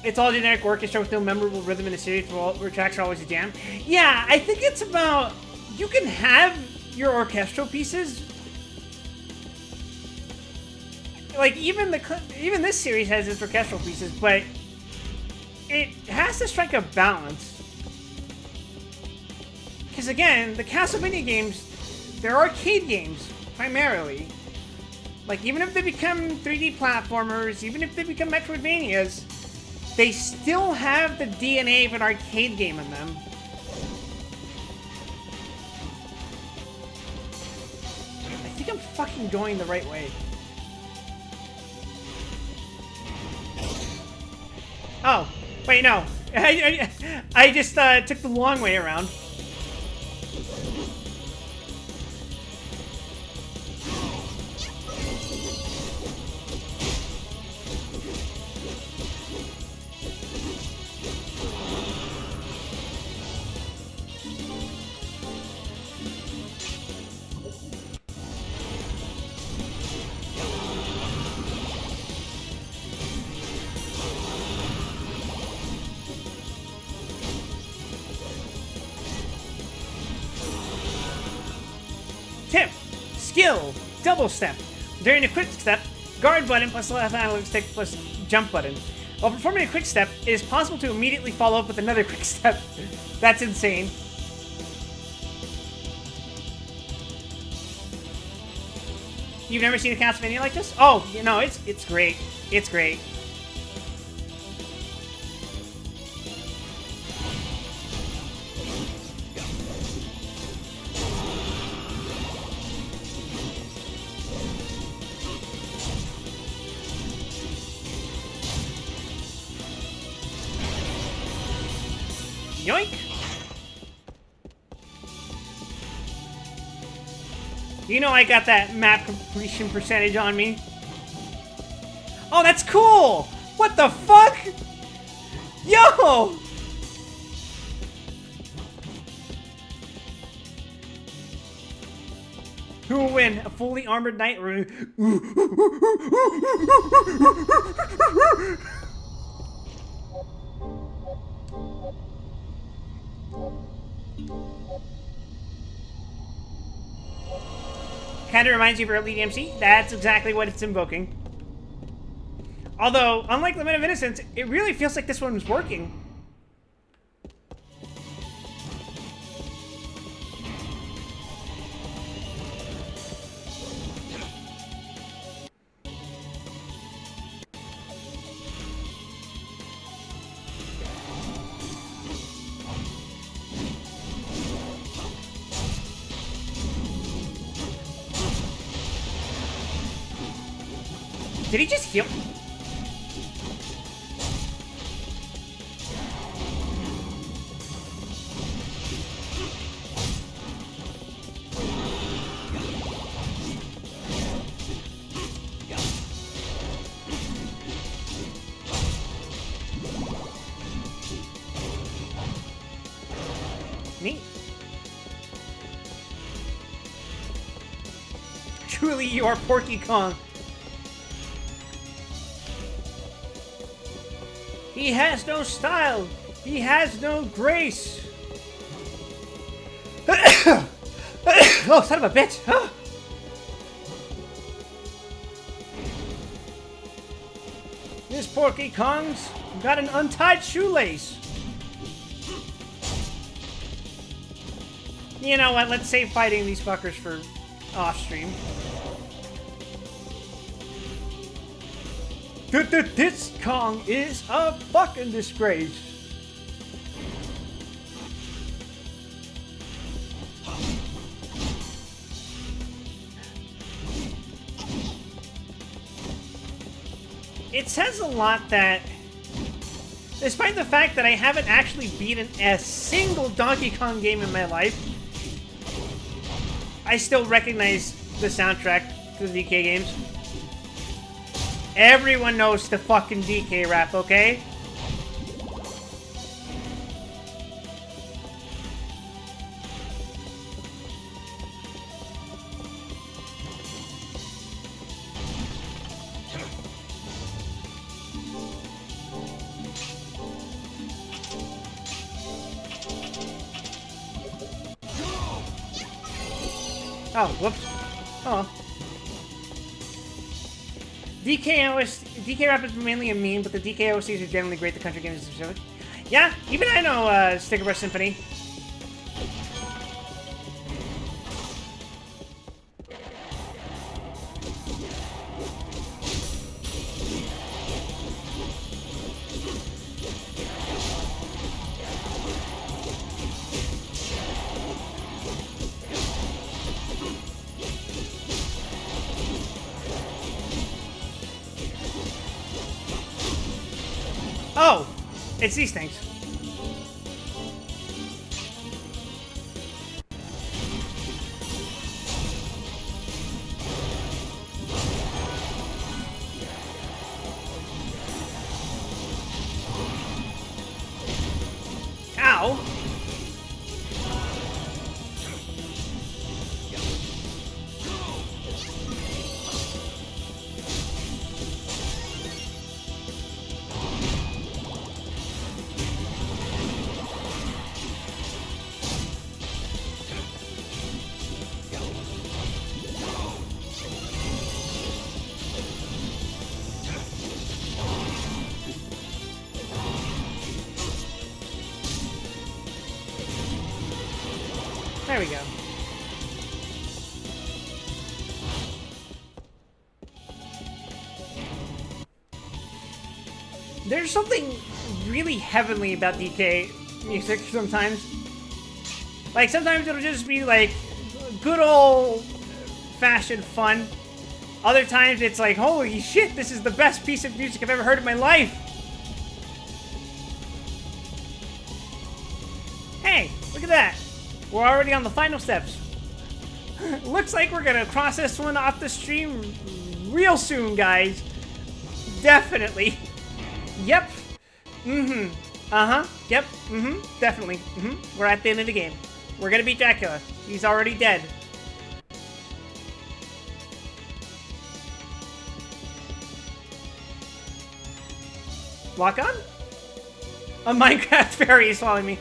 it's all generic orchestra with no memorable rhythm in the series where tracks are always a jam. Yeah, I think it's about, you can have your orchestral pieces. Like, even this series has its orchestral pieces, but it has to strike a balance. Because again, the Castlevania games, they're arcade games, primarily. Like, even if they become 3D platformers, even if they become Metroidvanias, they still have the DNA of an arcade game in them. I think I'm fucking going the right way. Oh, wait, no. I just took the long way around. Tip! Skill! Double step. During a quick step, guard button plus left analog stick plus jump button. While performing a quick step, it is possible to immediately follow up with another quick step. That's insane. You've never seen a Castlevania like this? Oh, you know, it's great. It's great. Yoink! You know I got that map completion percentage on me. Oh, that's cool! What the fuck? Yo! Who will win? A fully armored knight or... Kind of reminds you of early DMC. That's exactly what it's invoking. Although, unlike Lament of Innocence, it really feels like this one was working. Did he just heal? Neat. Truly, you are Porky Kong. He has no style. He has no grace. Oh, son of a bitch. This Porky Kong's got an untied shoelace. You know what? Let's save fighting these fuckers for off-stream. This Kong is a fucking disgrace. It says a lot that, despite the fact that I haven't actually beaten a single Donkey Kong game in my life, I still recognize the soundtrack to the DK games. Everyone knows the fucking DK rap, okay? Oh, whoops. Oh. DK rap is mainly a meme, but the DK OCs are generally great. The country games is specific. Yeah, even I know Sticker Brush Symphony. Oh, it's these things. Ow. There we go. There's something really heavenly about DK music sometimes. Like, sometimes it'll just be like good old fashioned fun. Other times it's like, holy shit, this is the best piece of music I've ever heard in my life. Hey, look at that. We're already on the final steps. Looks like we're gonna cross this one off the stream real soon, guys. Definitely. Yep. Uh-huh. Yep. Definitely. We're at the end of the game. We're gonna beat Dracula. He's already dead. Lock on? A Minecraft fairy is following me.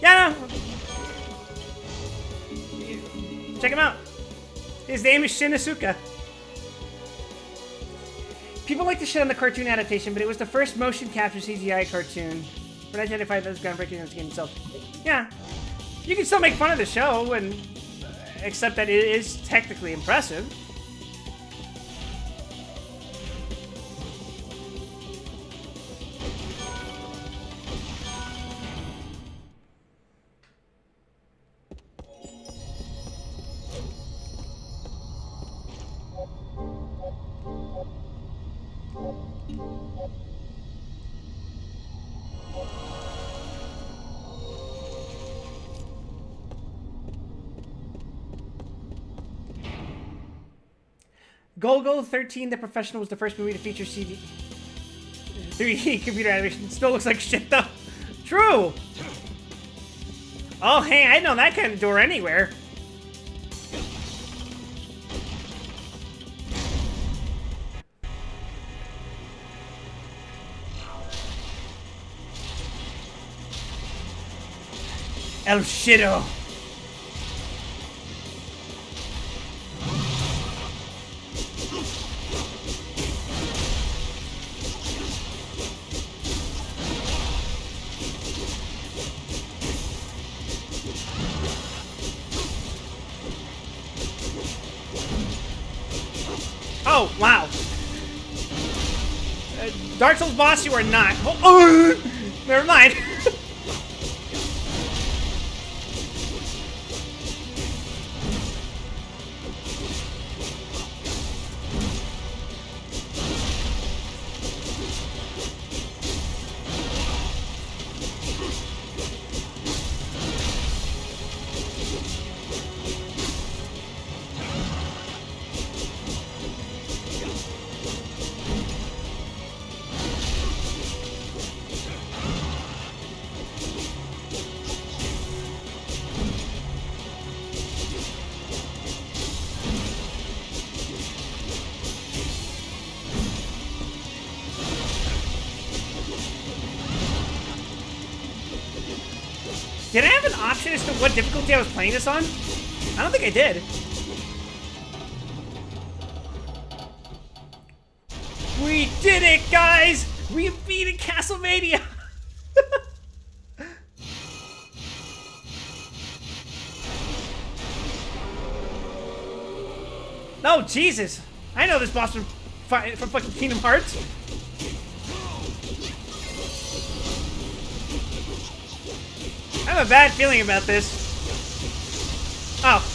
Yeah, no. Check him out. His name is Shinosuke. People like to shit on the cartoon adaptation, but it was the first motion capture CGI cartoon. For 1995, that was groundbreaking in the game itself. Yeah. You can still make fun of the show, and except that it is technically impressive. Golgo 13, The Professional was the first movie to feature 3D computer animation. Still looks like shit, though. True! Oh, hey, I know that kind of door anywhere. El Shido. Oh, wow. Dark Souls boss, you are not. Oh, never mind. Did I have an option as to what difficulty I was playing this on? I don't think I did. We did it, guys! We beat Castlevania! Oh, Jesus! I know this boss from fucking Kingdom Hearts. I have a bad feeling about this. Oh.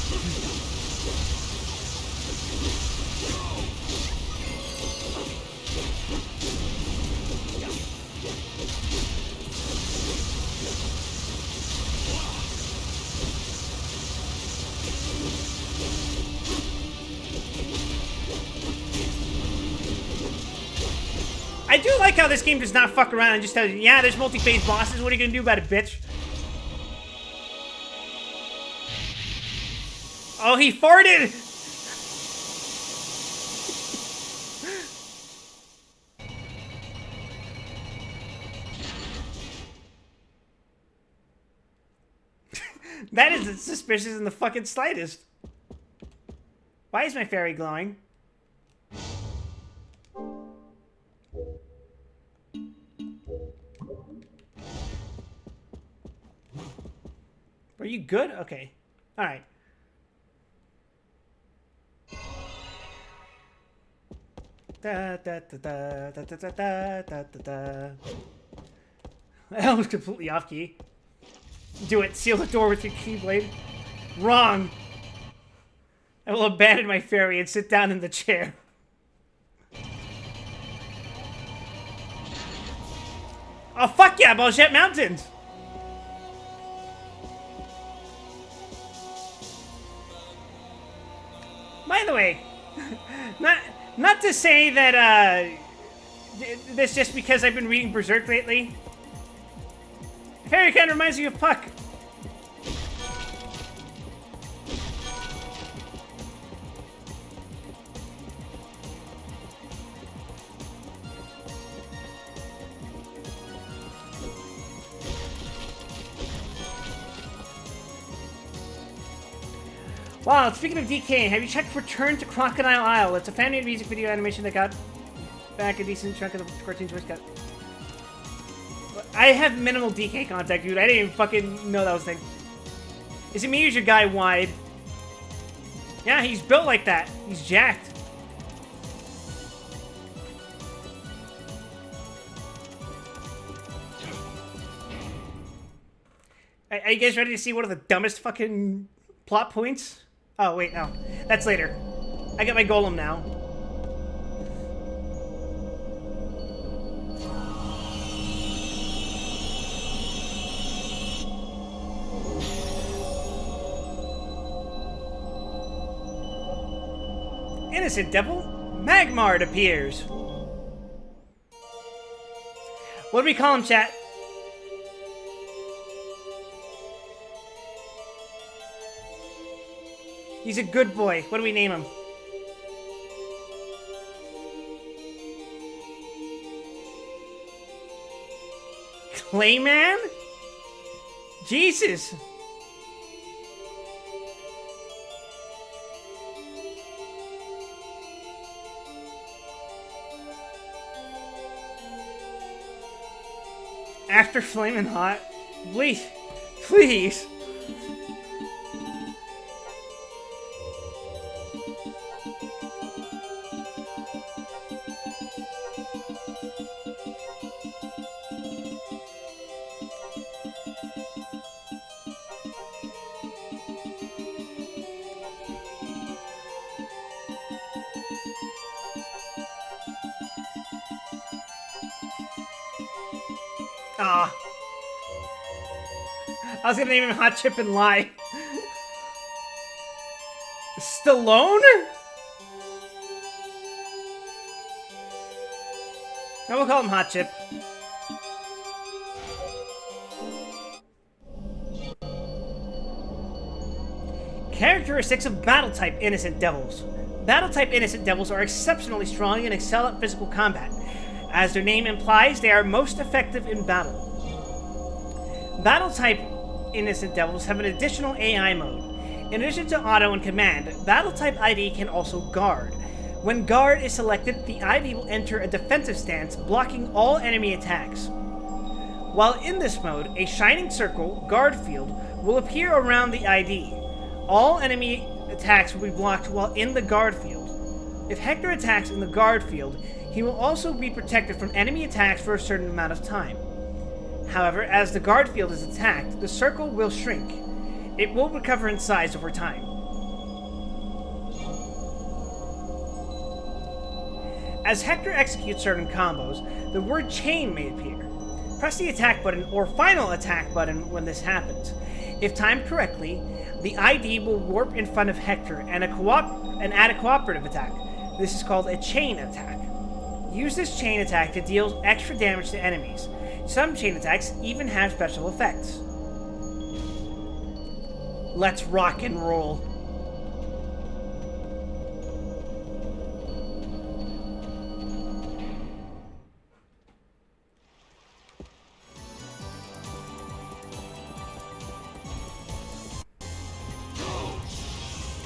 I do like how this game does not fuck around and just tells you, yeah, there's multi-phase bosses, what are you gonna do about it, bitch? Oh, he farted! That is suspicious in the fucking slightest. Why is my fairy glowing? Are you good? Okay. Alright. Da da da da da da da da da da. That was completely off key. Do it. Seal the door with your keyblade. Wrong. I will abandon my fairy and sit down in the chair. Oh fuck yeah, Bullshit Mountains! By the way, not to say that this just because I've been reading Berserk lately. Fairy kind of reminds me of Puck. Wow, speaking of DK, have you checked Return to Crocodile Isle? It's a fan-made music video animation that got back a decent chunk of the cartoon's voice cut. I have minimal DK contact, dude. I didn't even fucking know that was a thing. Is it me or is your guy wide? Yeah, he's built like that. He's jacked. Are you guys ready to see one of the dumbest fucking plot points? Oh, wait, no. That's later. I got my golem now. Innocent devil, Magmart appears. What do we call him, chat? He's a good boy. What do we name him? Clayman? Jesus. After Flamin' Hot? Please. Please. Ah. I was gonna name him Hot Chip and Lie. Stallone? I will call him Hot Chip. Characteristics of Battle-type Innocent Devils. Battle-type Innocent Devils are exceptionally strong and excel at physical combat. As their name implies, they are most effective in battle. Battle-type Innocent Devils have an additional AI mode. In addition to auto and command, Battle-type ID can also guard. When guard is selected, the ID will enter a defensive stance, blocking all enemy attacks. While in this mode, a shining circle, guard field, will appear around the ID. All enemy attacks will be blocked while in the guard field. If Hector attacks in the guard field, he will also be protected from enemy attacks for a certain amount of time. However, as the guard field is attacked, the circle will shrink. It will recover in size over time. As Hector executes certain combos, the word chain may appear. Press the attack button or final attack button when this happens. If timed correctly, the ID will warp in front of Hector and add a cooperative attack. This is called a chain attack. Use this chain attack to deal extra damage to enemies. Some chain attacks even have special effects. Let's rock and roll.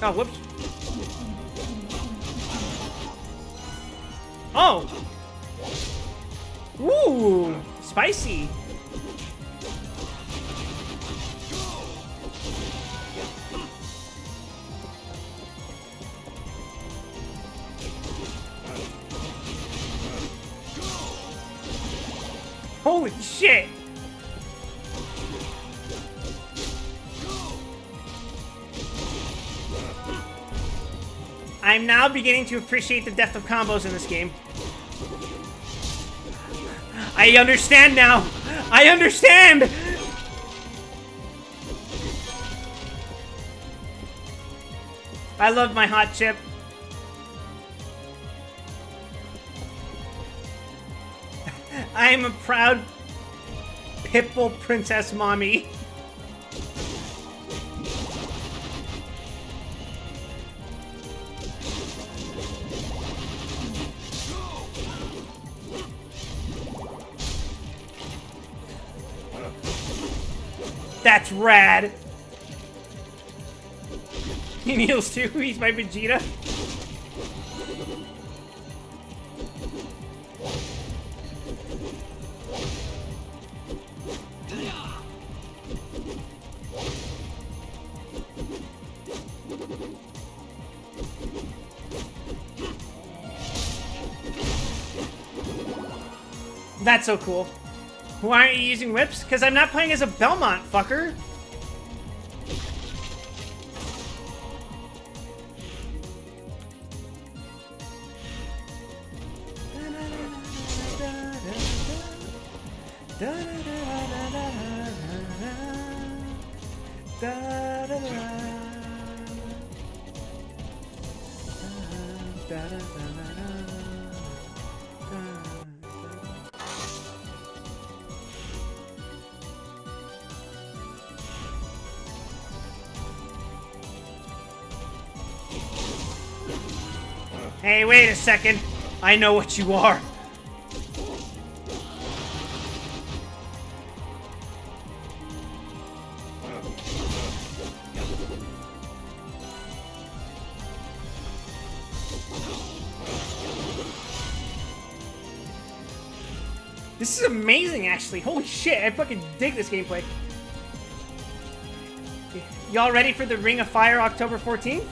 Oh, whoops. Oh! Ooh! Spicy! Holy shit! I'm now beginning to appreciate the depth of combos in this game. I understand now! I understand! I love my hot chip. I am a proud Pitbull princess mommy. That's rad. He kneels too. He's my Vegeta. That's so cool. Why aren't you using whips? Because I'm not playing as a Belmont, fucker. Hey, wait a second. I know what you are. This is amazing, actually. Holy shit, I fucking dig this gameplay. Y'all ready for the Ring of Fire October 14th?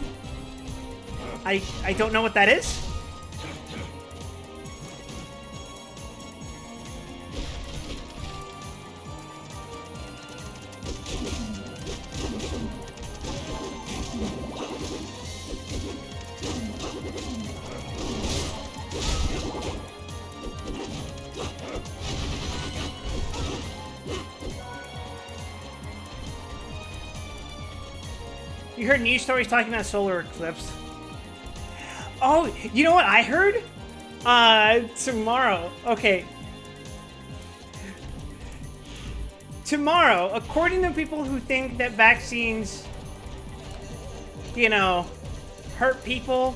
I don't know what that is. You heard news stories talking about solar eclipse. Oh, you know what I heard? Tomorrow. Okay. Tomorrow, according to people who think that vaccines, you know, hurt people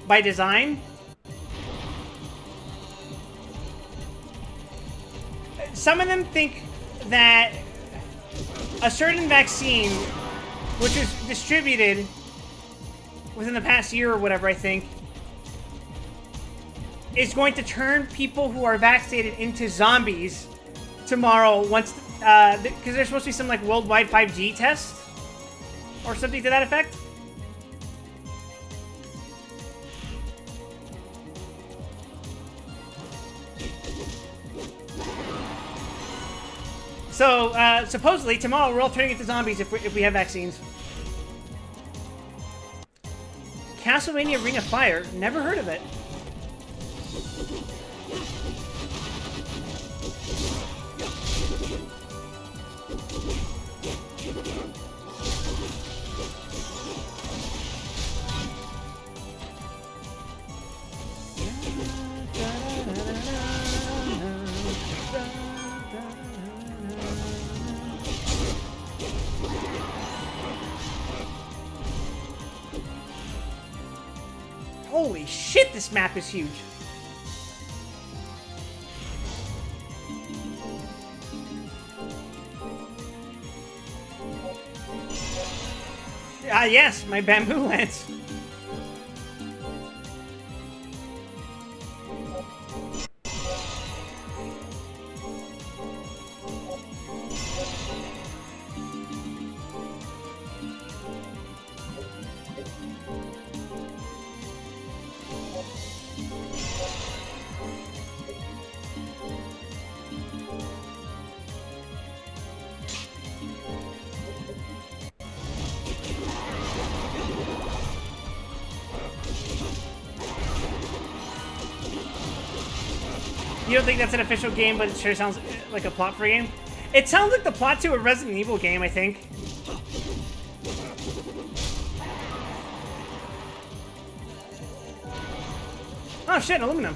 by design, some of them think that a certain vaccine, which is distributed within the past year or whatever, I think, is going to turn people who are vaccinated into zombies tomorrow once, because there's supposed to be some, like, worldwide 5G test or something to that effect. So, supposedly, tomorrow we're all turning into zombies if we have vaccines. Castlevania Ring of Fire? Never heard of it. Holy shit, this map is huge. Ah, yes, my bamboo lance. You don't think that's an official game, but it sure sounds like a plot for a game? It sounds like the plot to a Resident Evil game, I think. Oh shit, aluminum.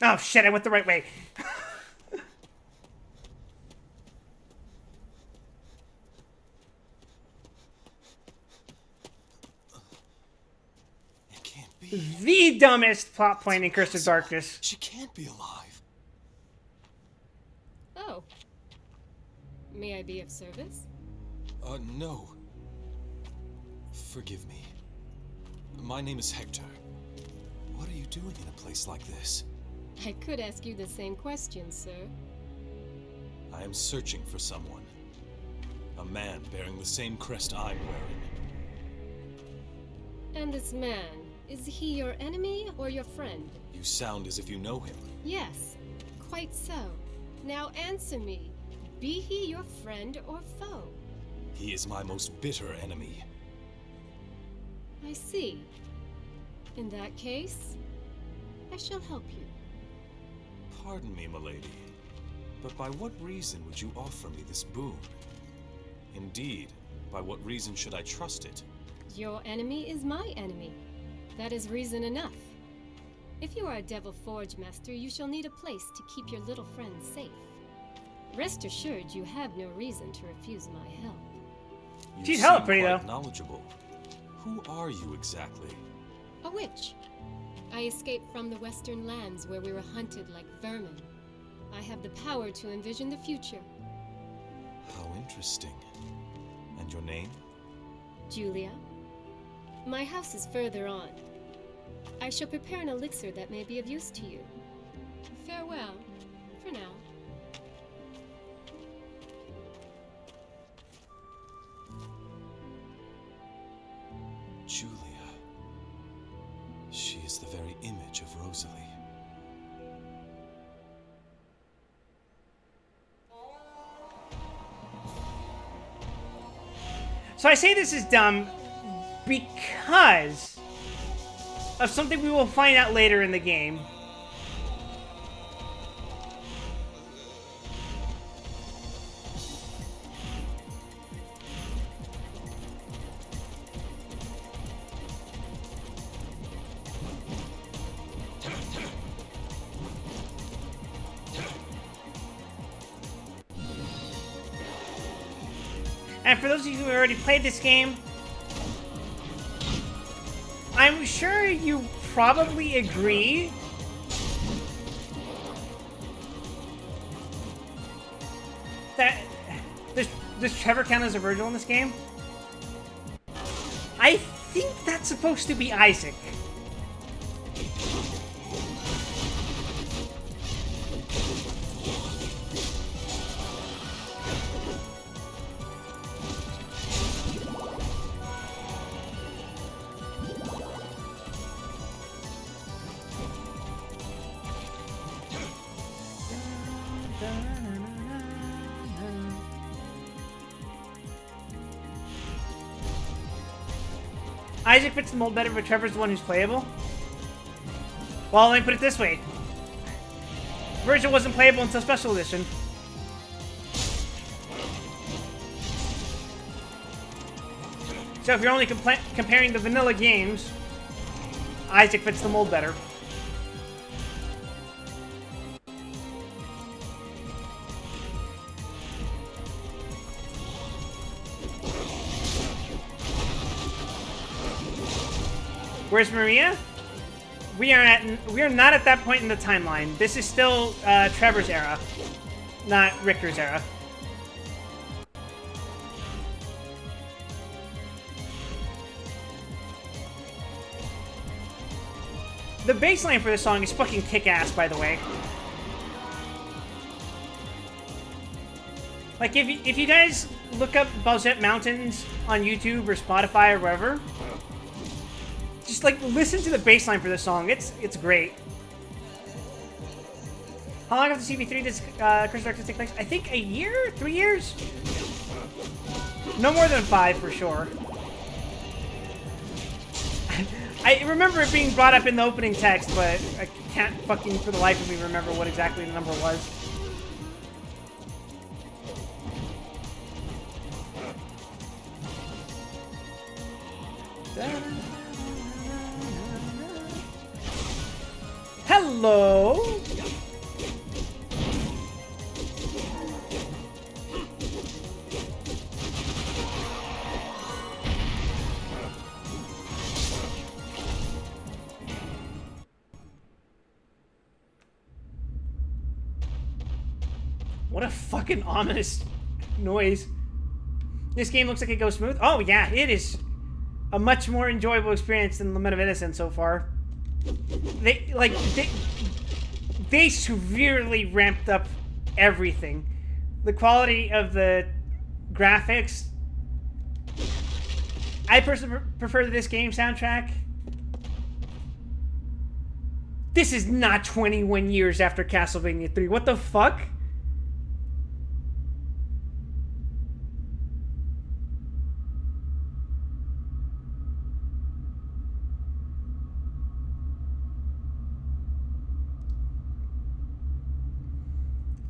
Oh shit, I went the right way. It can't be. The dumbest plot point in Curse of Darkness. She can't be alive. Oh. May I be of service? No. Forgive me. My name is Hector. What are you doing in a place like this? I could ask you the same question, sir. I am searching for someone. A man bearing the same crest I'm wearing. And this man, is he your enemy or your friend? You sound as if you know him. Yes, quite so. Now answer me. Be he your friend or foe? He is my most bitter enemy. I see. In that case, I shall help you. Pardon me, milady, but by what reason would you offer me this boon? Indeed, by what reason should I trust it? Your enemy is my enemy. That is reason enough. If you are a Devil Forge Master, you shall need a place to keep your little friends safe. Rest assured, you have no reason to refuse my help. You She's hella seem pretty, quite though. knowledgeable. Who are you exactly? A witch. I escaped from the Western lands where we were hunted like vermin. I have the power to envision the future. How interesting. And your name? Julia. My house is further on. I shall prepare an elixir that may be of use to you. Farewell, for now. Julia. She is the very image of Rosalie. So I say this is dumb because of something we will find out later in the game. And for those of you who already played this game, I'm sure you probably agree that does Trevor count as a Virgil in this game? I think that's supposed to be Isaac. Isaac fits the mold better, but Trevor's the one who's playable. Well, let me put it this way. Virgil wasn't playable until Special Edition. So if you're only comparing the vanilla games, Isaac fits the mold better. Where's Maria? We are not at that point in the timeline. This is still Trevor's era, not Richter's era. The bass line for this song is fucking kick-ass, by the way. Like, if you guys look up Bowsette Mountains on YouTube or Spotify or wherever, just, like, listen to the bass line for this song. It's great. How long after CB3 does Curse of Darkness take place? I think a year? 3 years? No more than 5, for sure. I remember it being brought up in the opening text, but I can't fucking for the life of me remember what exactly the number was. Hello? What a fucking ominous noise. This game looks like it goes smooth. Oh yeah, it is a much more enjoyable experience than Lament of Innocence so far. They severely ramped up everything. The quality of the graphics. I personally prefer this game soundtrack. This is not 21 years after Castlevania 3. What the fuck?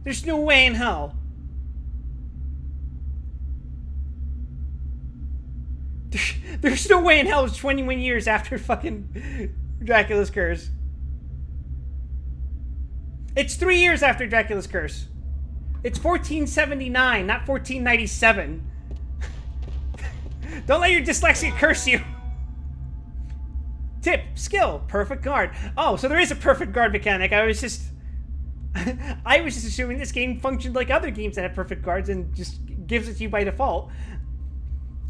There's no way in hell. There's no way in hell it's 21 years after fucking Dracula's Curse. It's 3 years after Dracula's Curse. It's 1479, not 1497. Don't let your dyslexia curse you. Tip, skill, perfect guard. Oh, so there is a perfect guard mechanic. I was just assuming this game functioned like other games that have perfect guards and just gives it to you by default.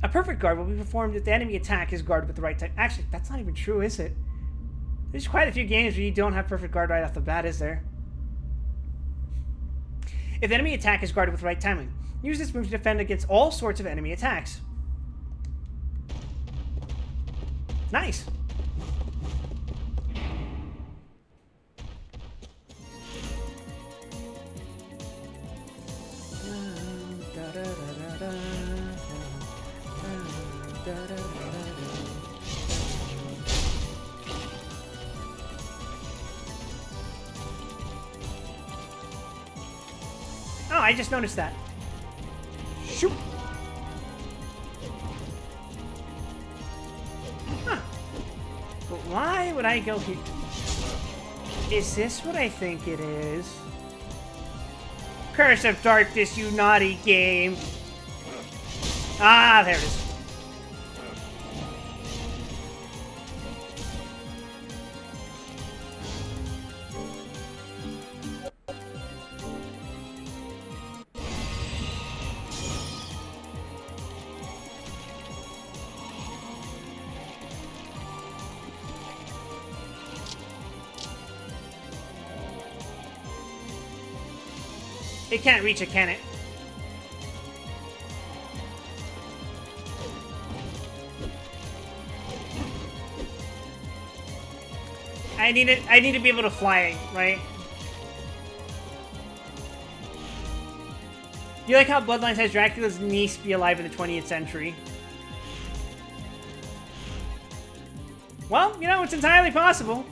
A perfect guard will be performed if the enemy attack is guarded with the right time. Actually, that's not even true, is it? There's quite a few games where you don't have perfect guard right off the bat, is there? If the enemy attack is guarded with the right timing, use this move to defend against all sorts of enemy attacks. Nice. Oh, I just noticed that. Shoot. Huh. But why would I go here? Is this what I think it is? Curse of Darkness, you naughty game. Ah, there it is. It can't reach it, can it? I need to be able to fly, right? You like how Bloodlines has Dracula's niece be alive in the 20th century? Well, you know, it's entirely possible.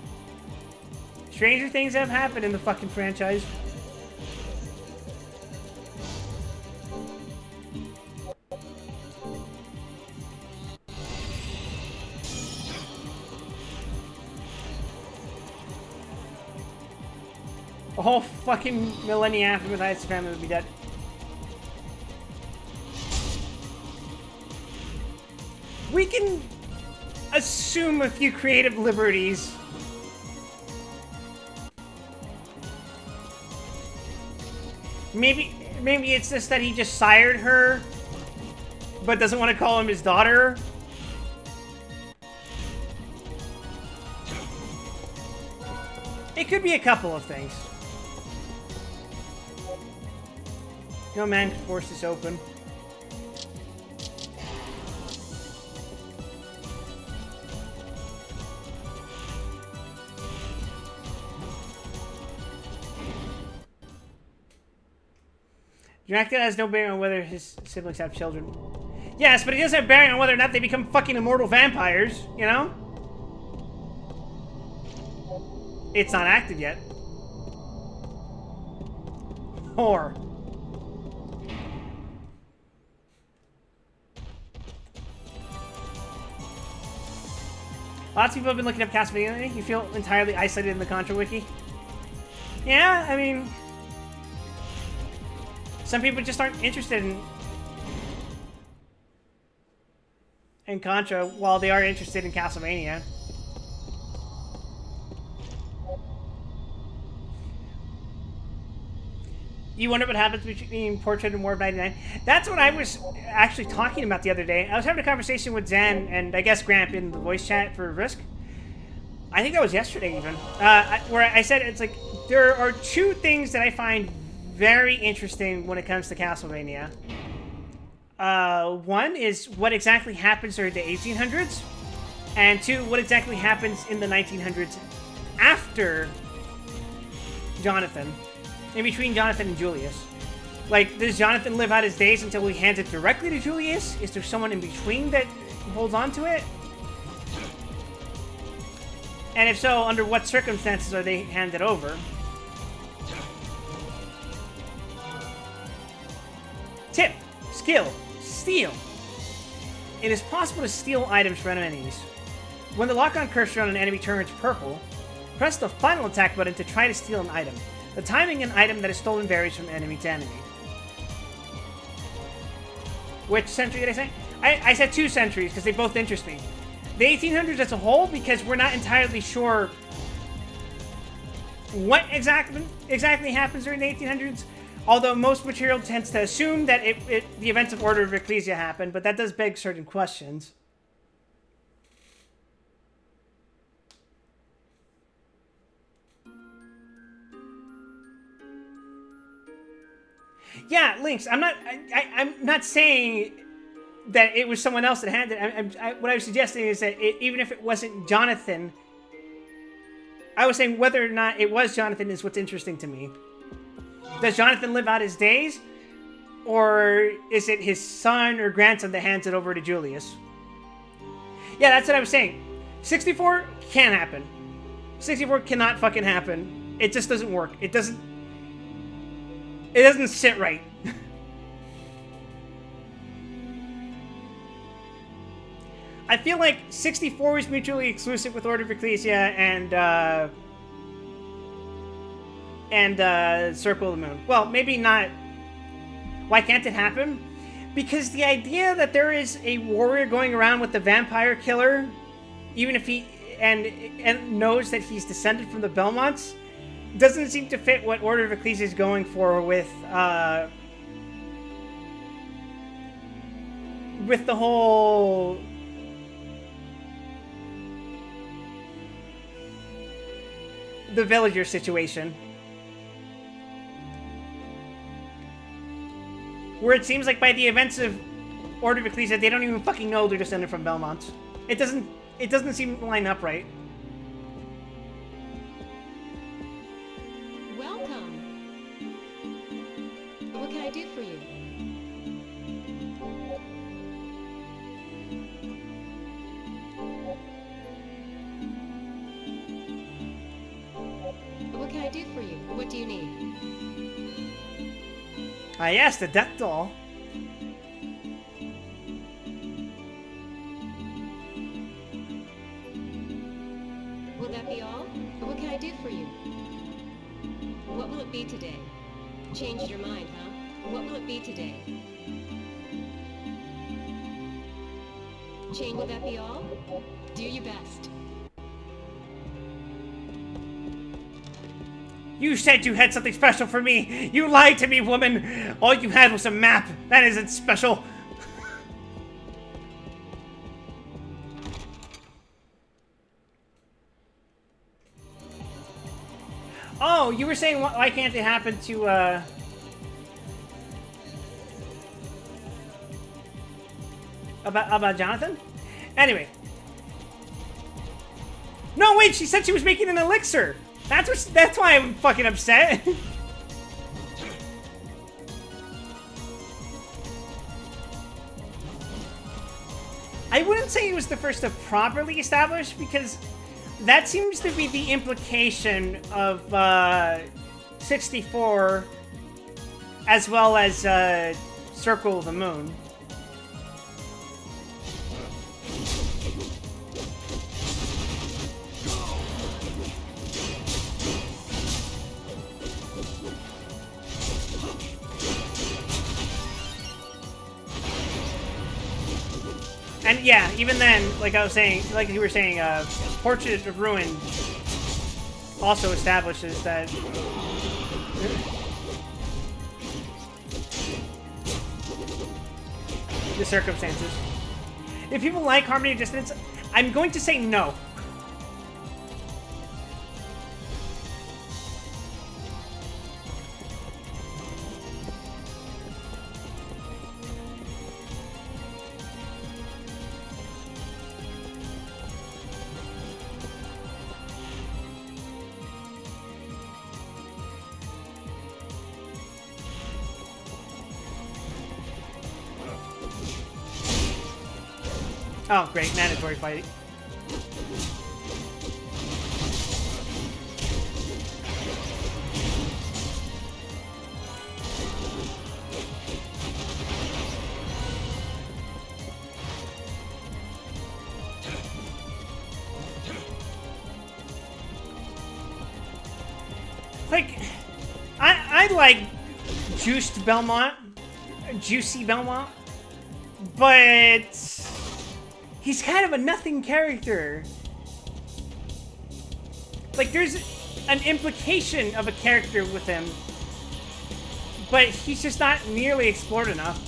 Stranger things have happened in the fucking franchise. A whole fucking millennia after Matthias' family would be dead. We can assume a few creative liberties. Maybe it's just that he just sired her, but doesn't want to call him his daughter. It could be a couple of things. No man can force this open. Dracula has no bearing on whether his siblings have children. Yes, but he does have bearing on whether or not they become fucking immortal vampires, you know? It's not active yet. Whore. Lots of people have been looking up Castlevania. You feel entirely isolated in the Contra wiki? Yeah, I mean... Some people just aren't interested in Contra, while they are interested in Castlevania. You wonder what happens between Portrait and War of 99? That's what I was actually talking about the other day. I was having a conversation with Zan and I guess Gramp in the voice chat for Risk. I think that was yesterday even. Where I said it's like, there are two things that I find very interesting when it comes to Castlevania. One is what exactly happens during the 1800s. And two, what exactly happens in the 1900s after Jonathan. In between Jonathan and Julius. Like, does Jonathan live out his days until he hands it directly to Julius? Is there someone in between that holds on to it? And if so, under what circumstances are they handed over? Tip. Skill. Steal. It is possible to steal items from enemies. When the lock-on cursor on an enemy turns purple, press the final attack button to try to steal an item. The timing an item that is stolen varies from enemy to enemy. Which century did I say? I said 2 centuries because they both interest me. The 1800s as a whole, because we're not entirely sure what exactly happens during the 1800s. Although most material tends to assume that the events of Order of Ecclesia happened, but that does beg certain questions. Yeah, Lynx. I'm not saying that it was someone else that handed it. What I was suggesting is that even if it wasn't Jonathan, I was saying whether or not it was Jonathan is what's interesting to me. Does Jonathan live out his days, or is it his son or grandson that hands it over to Julius? Yeah, that's what I was saying. 64 can't happen. 64 cannot fucking happen. It just doesn't work. It doesn't sit right. I feel like 64 is mutually exclusive with Order of Ecclesia and Circle of the Moon. Well, maybe not. Why can't it happen? Because the idea that there is a warrior going around with the vampire killer, even if he and knows that he's descended from the Belmonts, doesn't seem to fit what Order of Ecclesia is going for with the whole the villager situation. Where it seems like by the events of Order of Ecclesia, they don't even fucking know they're descended from Belmont. It doesn't seem to line up right. Welcome. What can I do for you? What can I do for you? What do you need? Ah, yes, the death doll. Will that be all? What can I do for you? What will it be today? Changed your mind, huh? What will it be today? Jane, will that be all? Do your best. You said you had something special for me. You lied to me, woman. All you had was a map. That isn't special. Oh, you were saying why can't it happen to about Jonathan? Anyway. No, wait, she said she was making an elixir. That's why I'm fucking upset. I wouldn't say it was the first to properly establish, because that seems to be the implication of 64 as well as Circle of the Moon. And yeah, even then, like I was saying, like you were saying, Portrait of Ruin also establishes that the circumstances. If people like Harmony of Dissonance, I'm going to say no. Oh, great, mandatory fighting. Like, I like juiced Belmont, juicy Belmont, but he's kind of a nothing character. Like, there's an implication of a character with him, but he's just not nearly explored enough.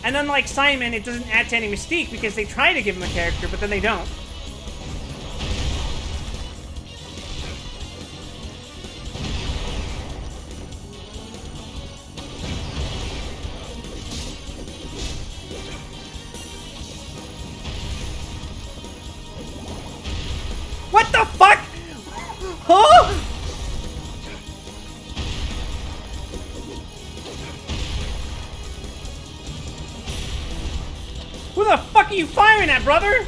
And unlike Simon, it doesn't add to any mystique because they try to give him a character, but then they don't. What the fuck? Huh? Who the fuck are you firing at, brother?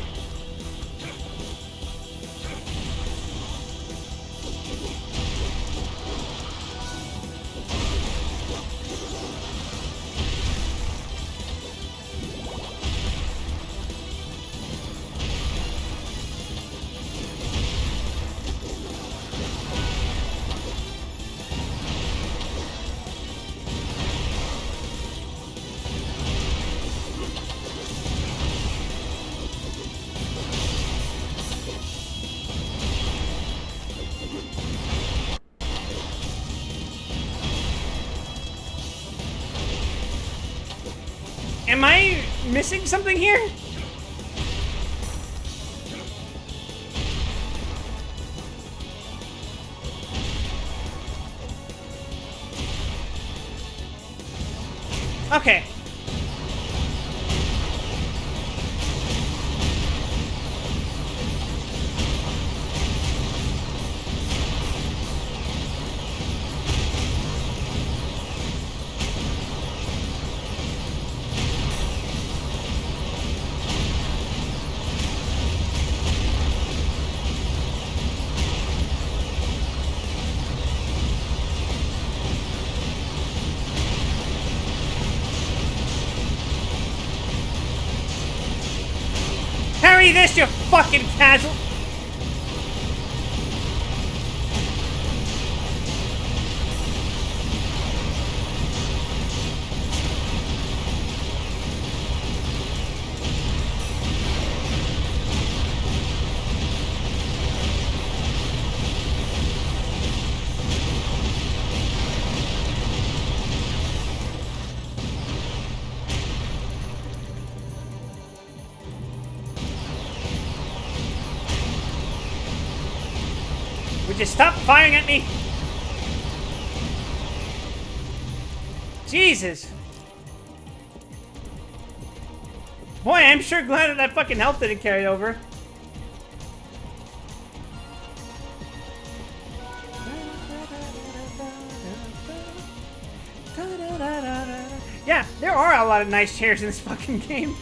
Am I missing something here? Okay. Parry this, you fucking casual! Would you stop firing at me? Jesus. Boy, I'm sure glad that fucking health didn't carry over. Yeah, there are a lot of nice chairs in this fucking game.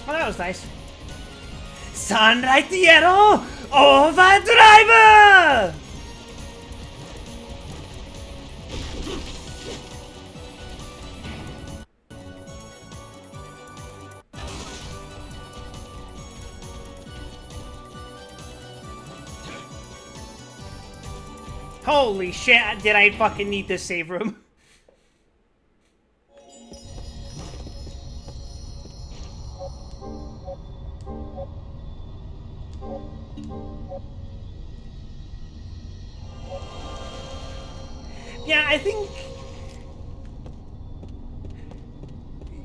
Oh, that was nice. Sunlight Yellow Overdrive! Holy shit, did I fucking need this save room? Yeah, I think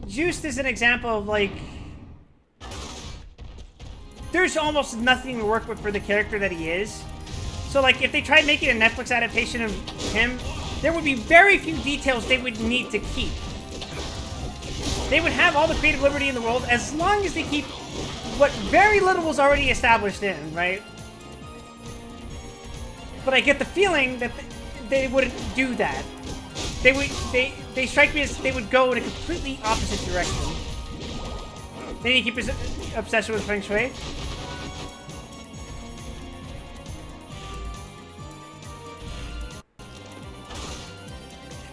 Juiced is an example of, like, there's almost nothing to work with for the character that he is. So, like, if they tried making a Netflix adaptation of him, there would be very few details they would need to keep. They would have all the creative liberty in the world as long as they keep what very little was already established in, right? But I get the feeling that they wouldn't do that. They strike me as they would go in a completely opposite direction. They need to keep his obsession with Feng Shui.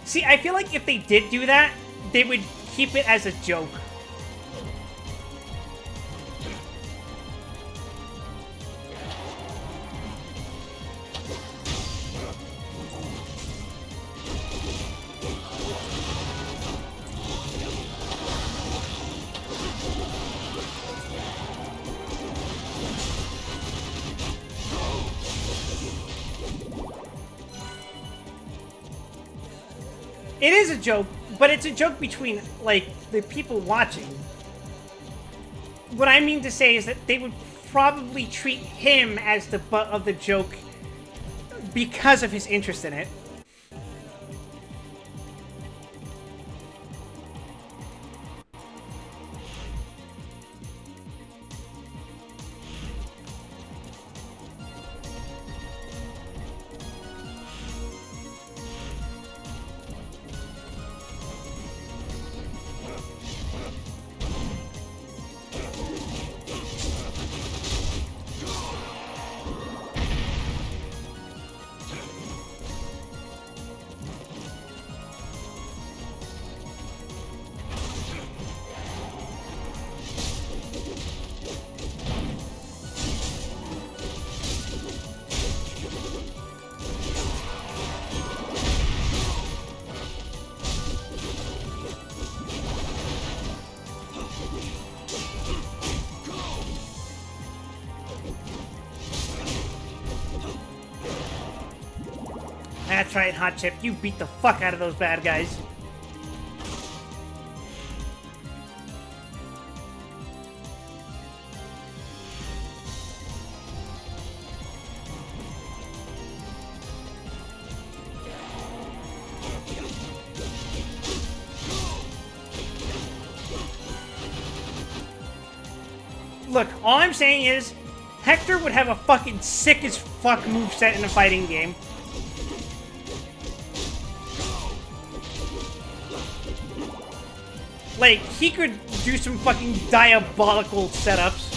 See, I feel like if they did do that, they would keep it as a joke. It is a joke, but it's a joke between, like, the people watching. What I mean to say is that they would probably treat him as the butt of the joke because of his interest in it. That's right, Hot Chip. You beat the fuck out of those bad guys. Look, all I'm saying is, Hector would have a fucking sick as fuck moveset in a fighting game. Like, he could do some fucking diabolical setups.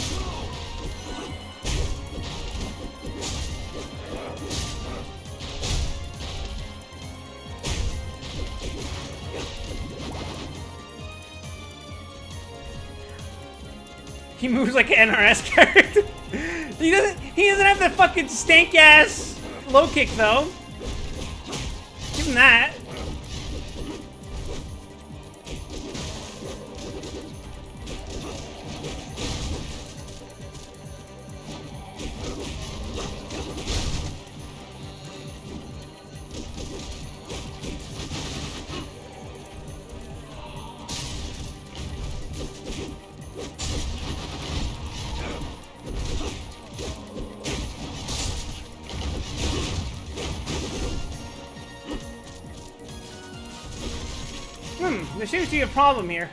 He moves like an NRS character. He doesn't have the fucking stank ass low kick though. Give him that. There seems to be a problem here.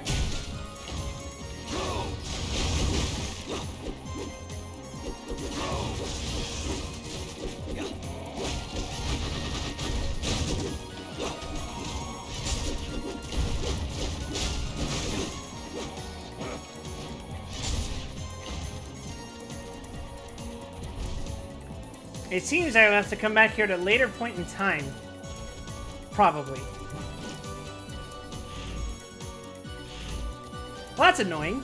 It seems I will have to come back here at a later point in time. Probably. Well, that's annoying.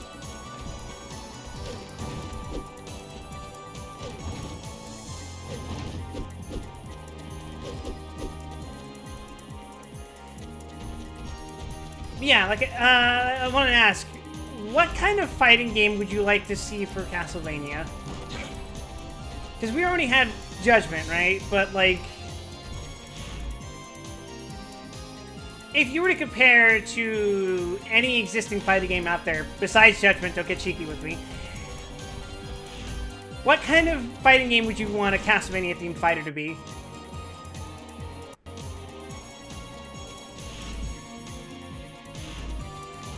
Yeah, like, I want to ask, what kind of fighting game would you like to see for Castlevania? Because we already had Judgment, right? But, like, if you were to compare to any existing fighting game out there, besides Judgment, don't get cheeky with me, what kind of fighting game would you want a Castlevania-themed fighter to be?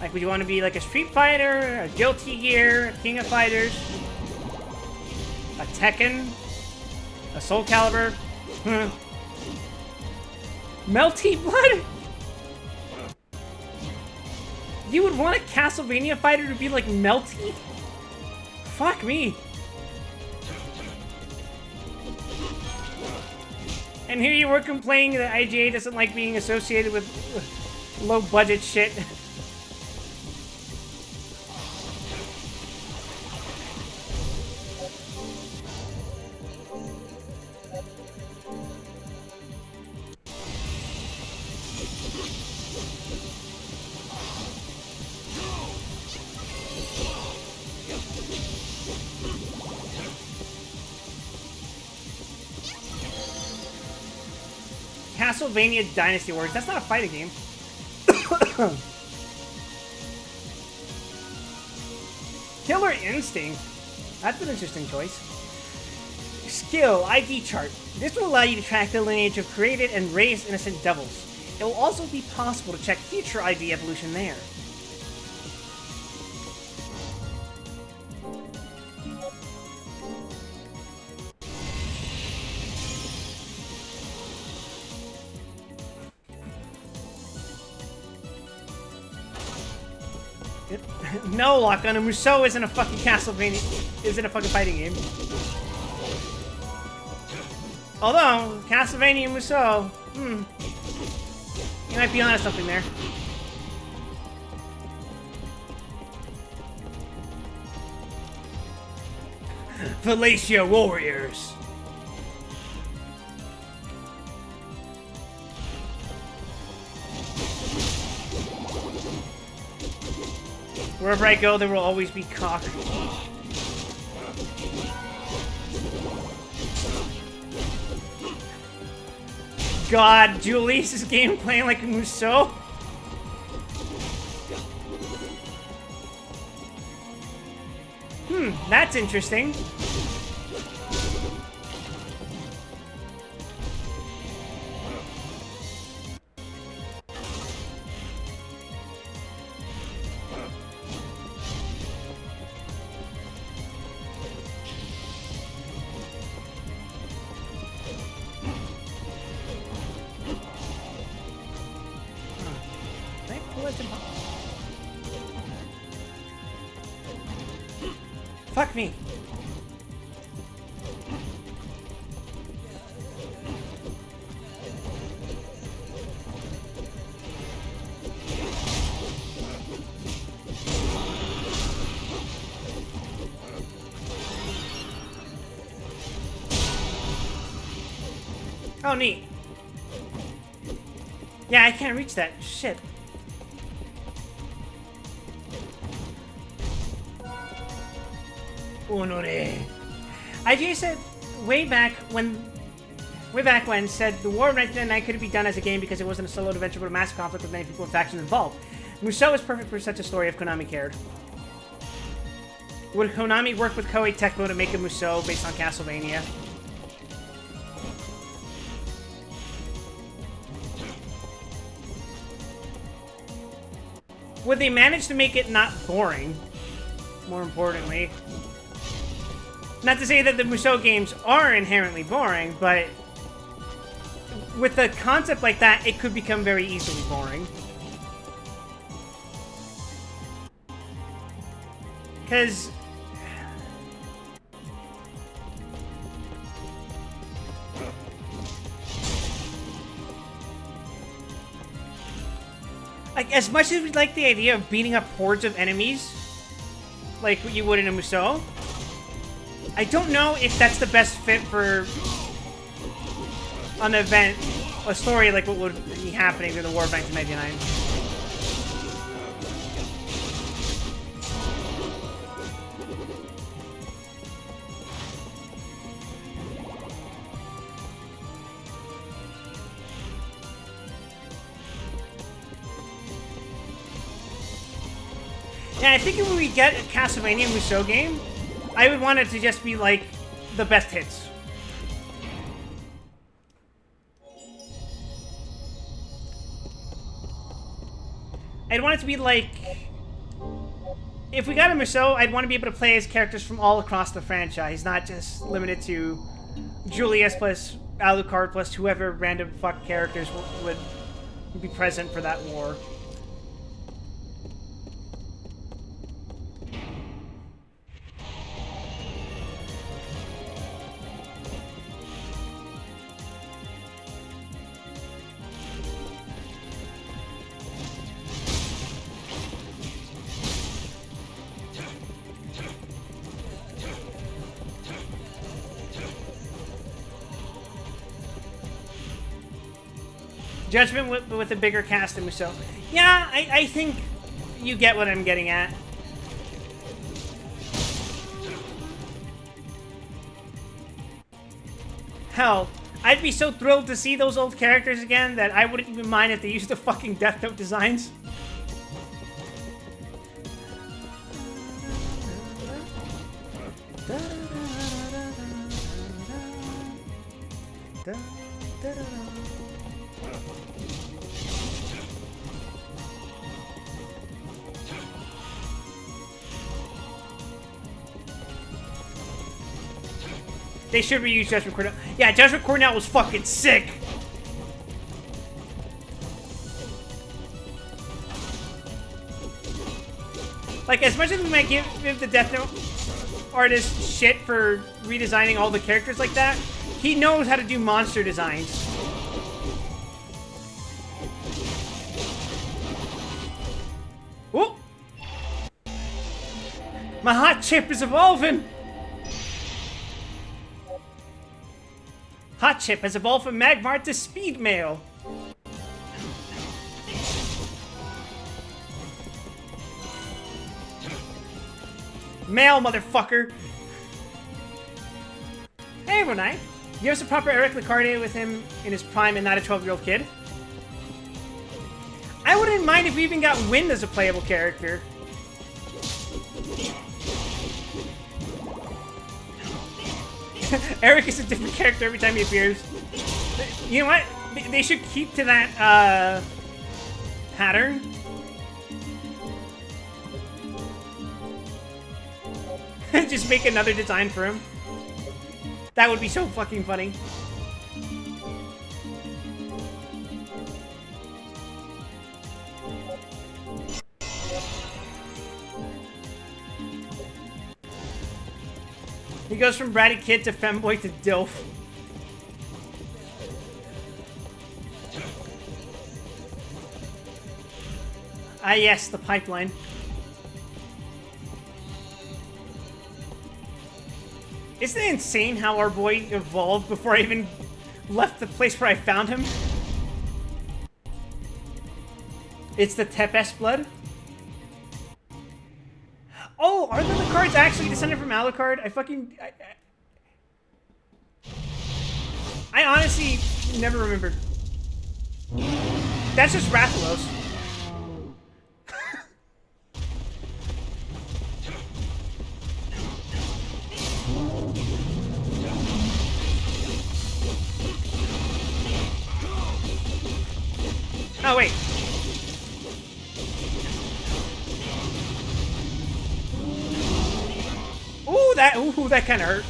Like, would you want to be like a Street Fighter, a Guilty Gear, a King of Fighters, a Tekken, a Soul Calibur, Melty Blood? You would want a Castlevania fighter to be like Melty? Fuck me. And here you were complaining that IGA doesn't like being associated with low budget shit. Castlevania Dynasty Warriors. That's not a fighting game. Killer Instinct. That's an interesting choice. Skill ID chart. This will allow you to track the lineage of created and raised innocent devils. It will also be possible to check future ID evolution there. No, Lock-On, Musou isn't a fucking Castlevania, isn't a fucking fighting game. Although, Castlevania and Musou, you might be onto something there. Felicia Warriors. Wherever I go, there will always be cock. God, Julius' game playing like a Musou? That's interesting. Fuck me. Oh, neat. Yeah, I can't reach that. Shit. Honore. IGA said way back when said the War of 1999 couldn't be done as a game because it wasn't a solo adventure but a massive conflict with many people and factions involved. Musou is perfect for such a story if Konami cared. Would Konami work with Koei Tecmo to make a Musou based on Castlevania? Would they manage to make it not boring? More importantly. Not to say that the Musou games are inherently boring, but with a concept like that, it could become very easily boring. Because... like, as much as we like the idea of beating up hordes of enemies, like what you would in a Musou, I don't know if that's the best fit for an event, a story like what would be happening in the War of 1999. Yeah, I think if we get a Castlevania Musou game, I would want it to just be like the best hits. I'd want it to be like, if we got a Musou, I'd want to be able to play as characters from all across the franchise, not just limited to Julius plus Alucard plus whoever random fuck characters would be present for that war. Judgment with a bigger cast than Musou. Yeah, I think you get what I'm getting at. Hell, I'd be so thrilled to see those old characters again that I wouldn't even mind if they used the fucking Death Note designs. They should reuse Judgment Cornell. Yeah, Judgment Cornell was fucking sick. Like, as much as we might give the Death Note artist shit for redesigning all the characters like that, he knows how to do monster designs. Whoop! My hot chip is evolving! Hot Chip has evolved from Magmar to Speed Mail. Mail, motherfucker. Hey, Renai. Give us a proper Eric Licarde with him in his prime and not a 12-year-old kid. I wouldn't mind if we even got Wind as a playable character. Eric is a different character every time he appears. You know what? They should keep to that pattern. Just make another design for him. That would be so fucking funny. He goes from bratty kid to femboy to dilf. Ah yes, the pipeline. Isn't it insane how our boy evolved before I even left the place where I found him? It's the Tepes blood? Oh, are the Alucards actually descended from Alucard? I honestly never remembered. That's just Rathalos. Oh, wait. Ooh, that kind of hurt.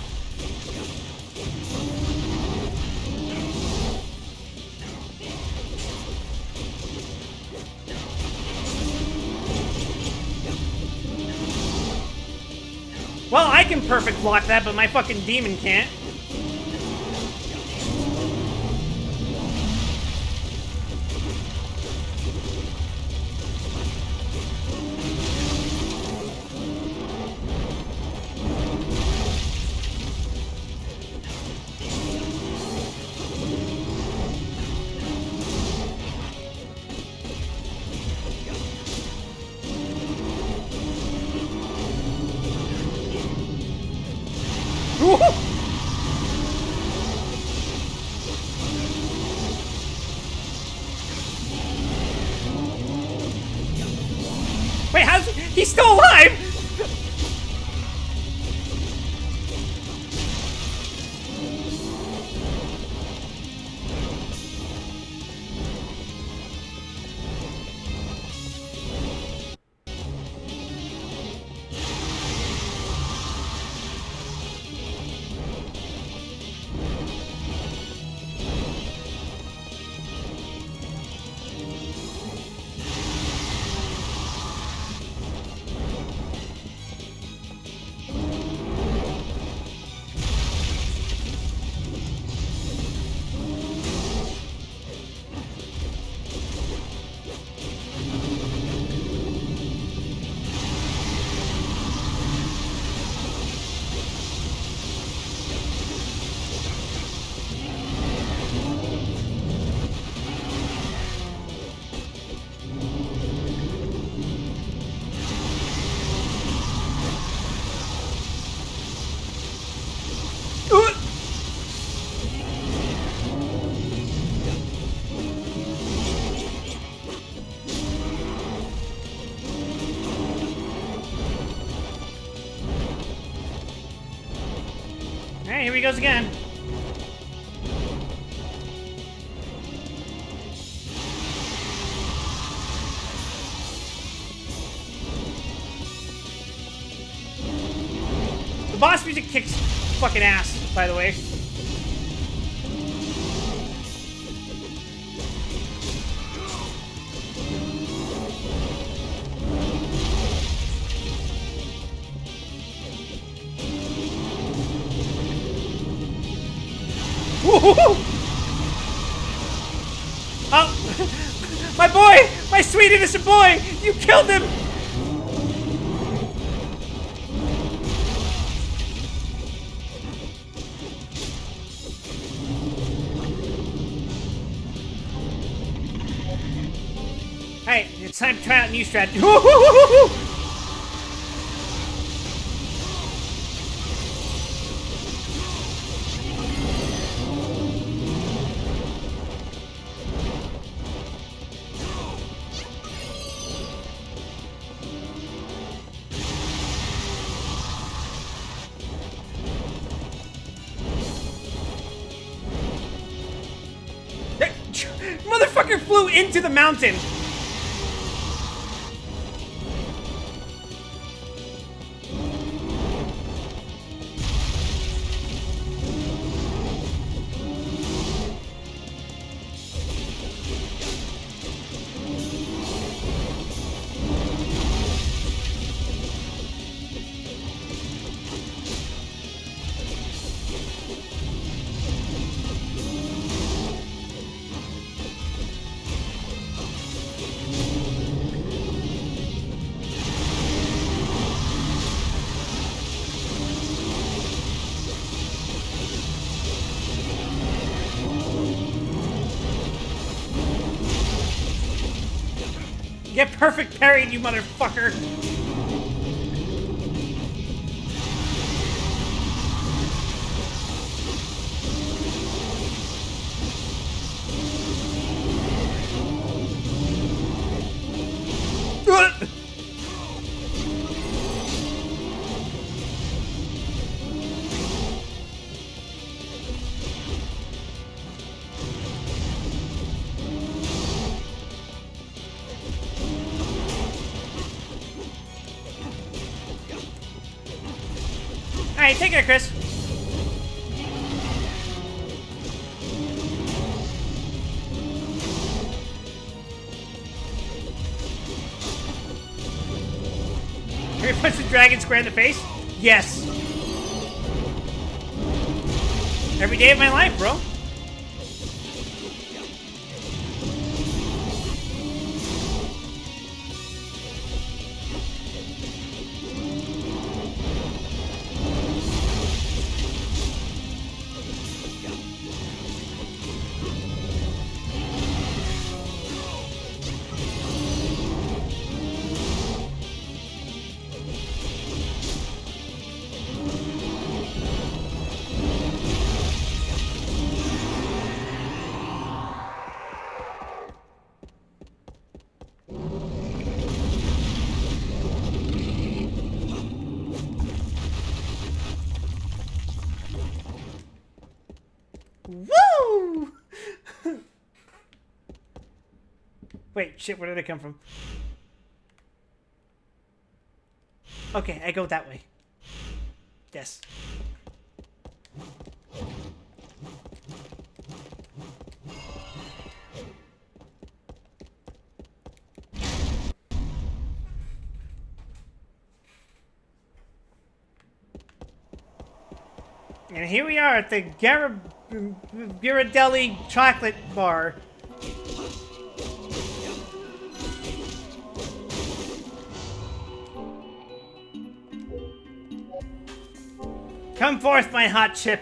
Well, I can perfect block that, but my fucking demon can't. Wait, he's still alive? Alright, here he goes again. The boss music kicks fucking ass, by the way. Oh, my boy! My sweet innocent boy! You killed him! Alright, it's time to try out a new strategy. flew into the mountain. Get perfect parried, you motherfucker! Alright, take it, Chris. Can we punch the dragon square in the face? Yes. Every day of my life, bro. Woo! Wait, shit, where did it come from? Okay, I go that way. Yes. And here we are at the Ghirardelli chocolate bar. Come forth, my hot chip.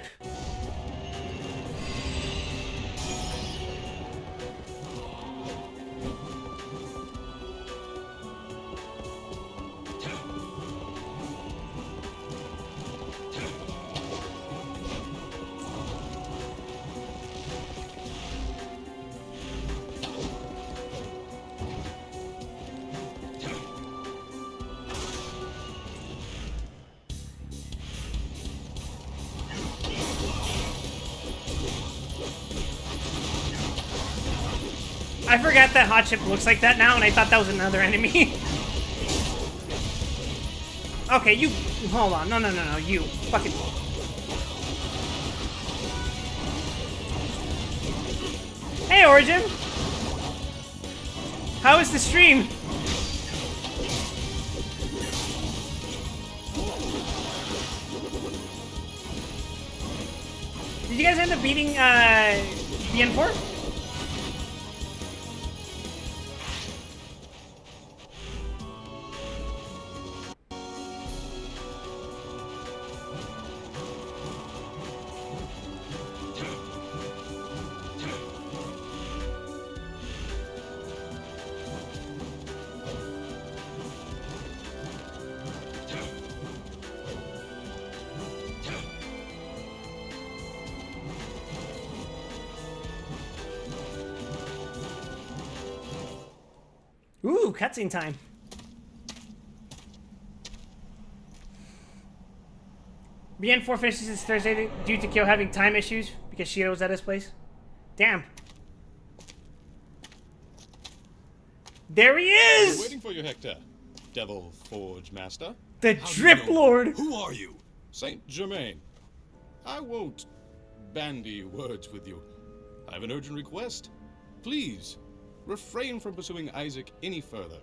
I forgot that hot chip looks like that now, and I thought that was another enemy. Okay, you... Hold on. No, you. Fucking... Hey, Origin! How is the stream? Did you guys end up beating, BN4? Ooh, cutscene time. BN4 finishes his Thursday due to Kyo having time issues because Shiro was at his place. Damn. There he I'm is! waiting for you, Hector. Devil Forge Master. The How do you Drip know? Lord! Who are you? Saint Germain. I won't bandy words with you. I have an urgent request. Please, refrain from pursuing Isaac any further.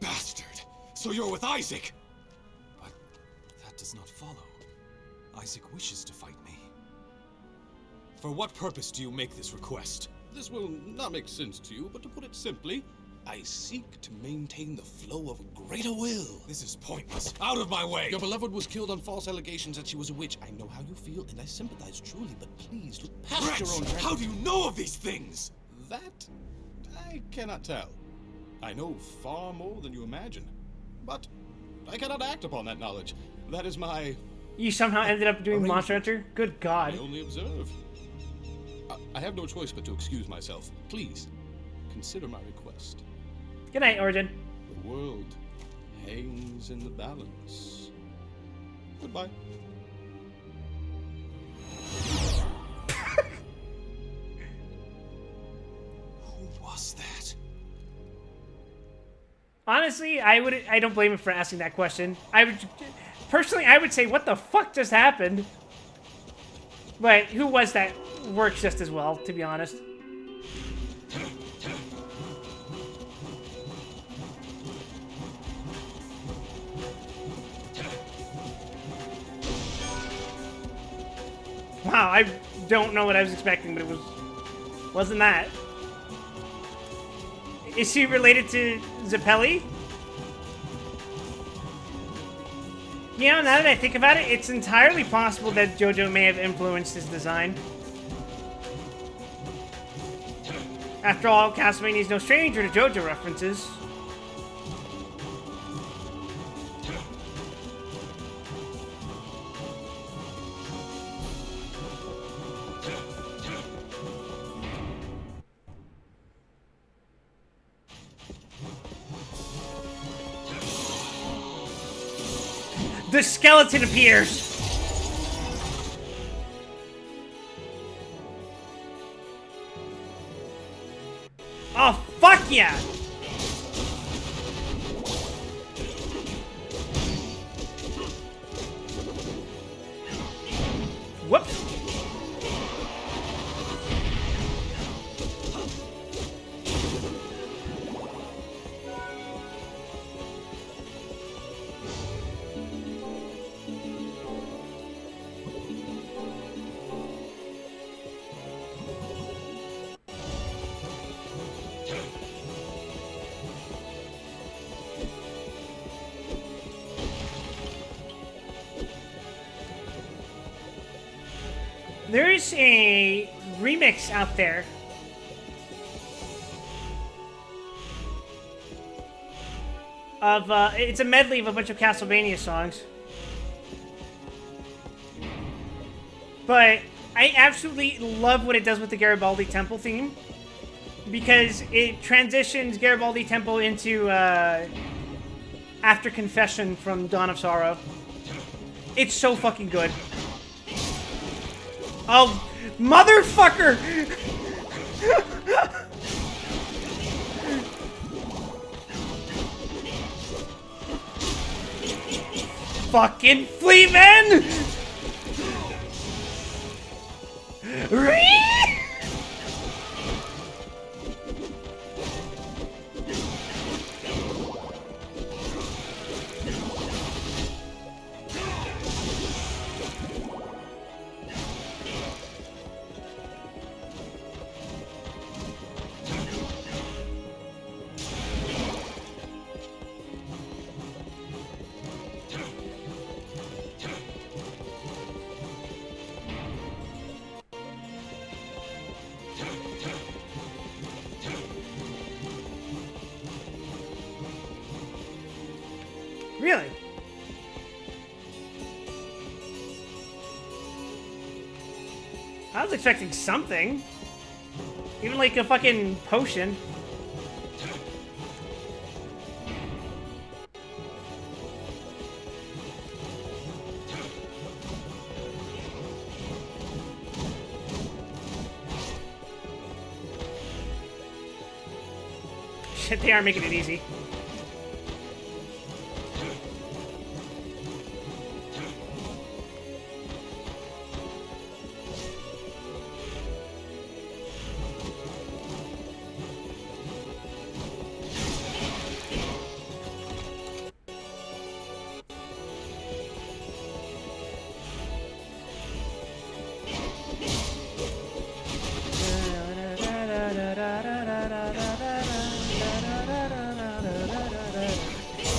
Bastard! So you're with Isaac! But that does not follow. Isaac wishes to fight me. For what purpose do you make this request? This will not make sense to you, but to put it simply, I seek to maintain the flow of greater will. This is pointless. Out of my way! Your beloved was killed on false allegations that she was a witch. I know how you feel, and I sympathize truly, but please look past Rex, your own how do you know of these things? That I cannot tell. I know far more than you imagine, but I cannot act upon that knowledge. That is my... You somehow ended up doing Monster Hunter? Good I God. only observe. I have no choice but to excuse myself. Please, consider my request. Good night, Origin. The world hangs in the balance. Goodbye. Who was that? Honestly, I don't blame him for asking that question. Personally, I would say, what the fuck just happened? But who was that works just as well, to be honest. Wow, I don't know what I was expecting, but wasn't that. Is she related to Zappelli? You know, now that I think about it, it's entirely possible that JoJo may have influenced his design. After all, Castlevania is no stranger to JoJo references. The skeleton appears! Oh, fuck yeah! Whoops. There's a remix out there of, it's a medley of a bunch of Castlevania songs. But I absolutely love what it does with the Garibaldi Temple theme, because it transitions Garibaldi Temple into, After Confession from Dawn of Sorrow. It's so fucking good. Oh, motherfucker! Fucking Fleaman! Really? I was expecting something. Even like a fucking potion. shit, they are making it easy.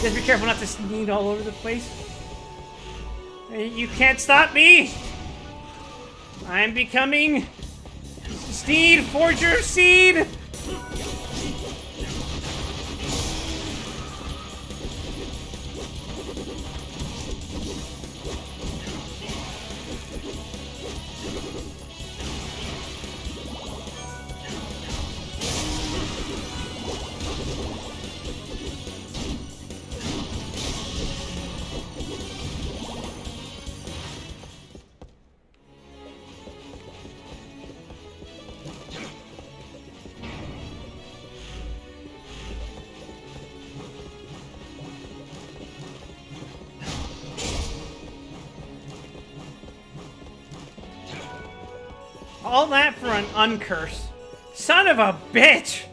Just be careful not to sneak all over the place. You can't stop me! I'm becoming Steed Forger Seed! All that for an uncurse. Son of a bitch!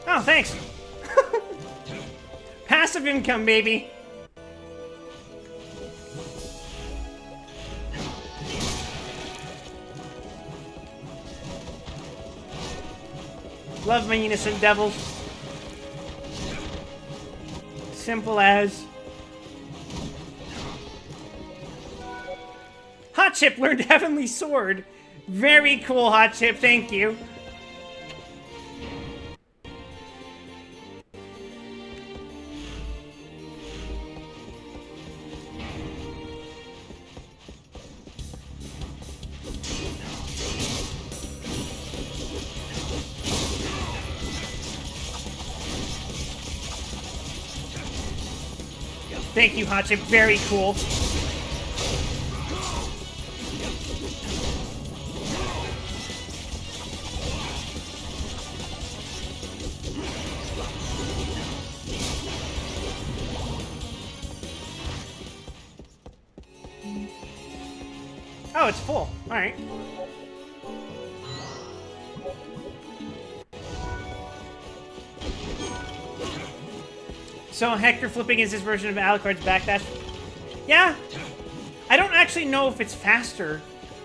Oh, thanks. Passive income, baby. Love my innocent devils. Simple as. Hot Chip learned Heavenly Sword. Very cool, Hot Chip. Thank you. Thank you, Hot Chip. Very cool. Oh, it's full. Alright. So Hector flipping is his version of Alucard's backdash. Yeah. I don't actually know if it's faster.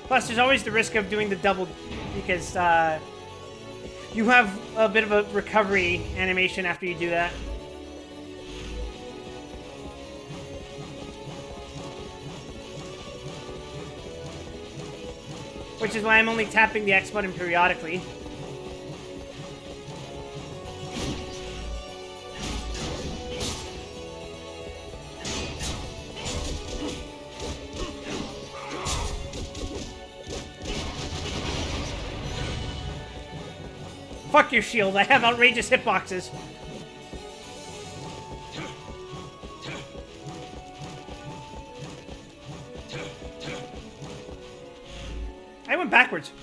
Plus, there's always the risk of doing the double because you have a bit of a recovery animation after you do that. Which is why I'm only tapping the X button periodically. Fuck your shield, I have outrageous hitboxes. I went backwards.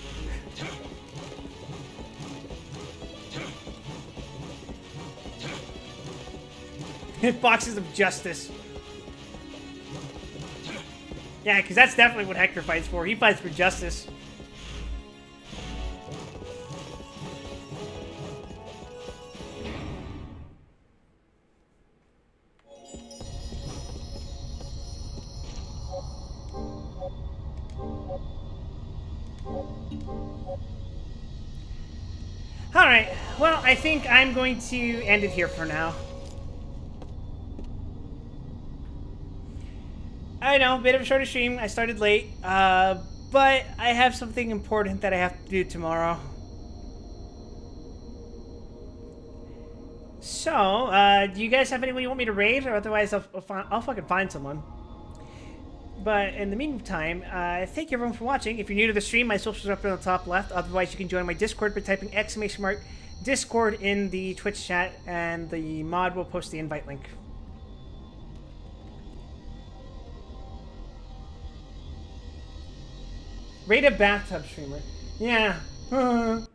Hitboxes of justice. Yeah, because that's definitely what Hector fights for. He fights for justice. Alright, well, I think I'm going to end it here for now. I know, a bit of a shorter stream. I started late, but I have something important that I have to do tomorrow. So, do you guys have anyone you want me to raid, or otherwise I'll fucking find someone. But in the meantime, thank you everyone for watching. If you're new to the stream, my socials are up in the top left. Otherwise, you can join my Discord by typing !! Discord in the Twitch chat, and the mod will post the invite link. Rate a bathtub streamer. Yeah. What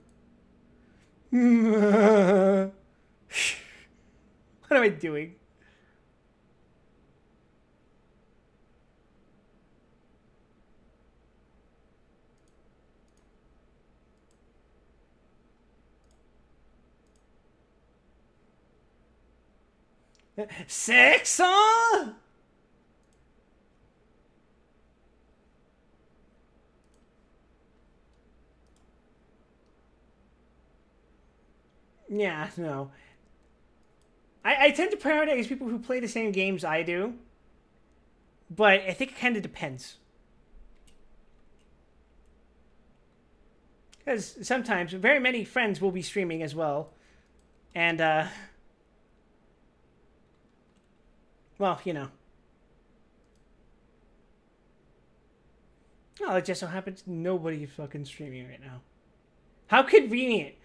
am I doing? Sex on? Yeah, no. I tend to prioritize people who play the same games I do, but I think it kind of depends. Because sometimes very many friends will be streaming as well, and, well, you know. Oh, it just so happens nobody's fucking streaming right now. How convenient.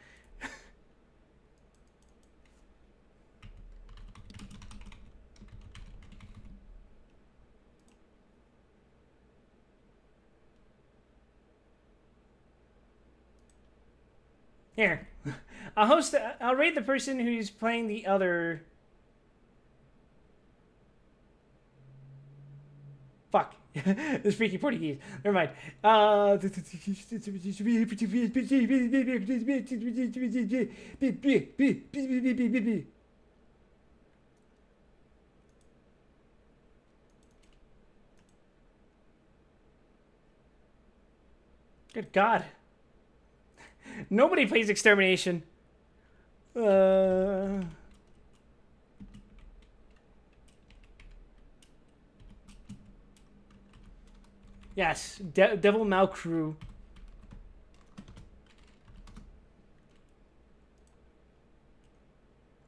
Here. I'll rate the person who's playing the other... Fuck. The speaking Portuguese. Never mind. Good God. Nobody plays Extermination. Yes, Devil Mau Crew.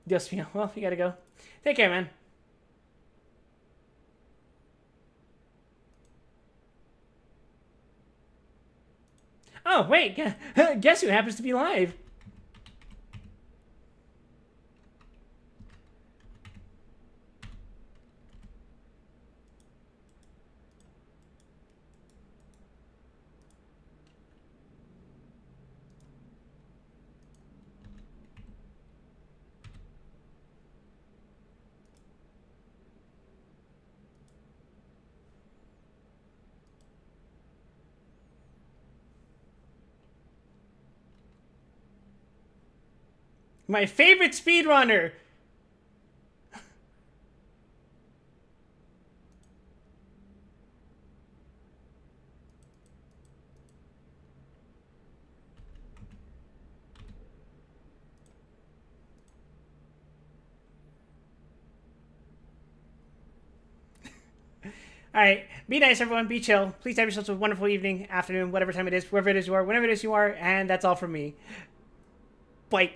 Dios mío. Well, you gotta go. Take care, man. Oh, wait. Guess who happens to be live? My favorite speedrunner. All right, be nice, everyone. Be chill. Please have yourselves a wonderful evening, afternoon, whatever time it is, wherever it is you are, whenever it is you are, and that's all from me. Bye.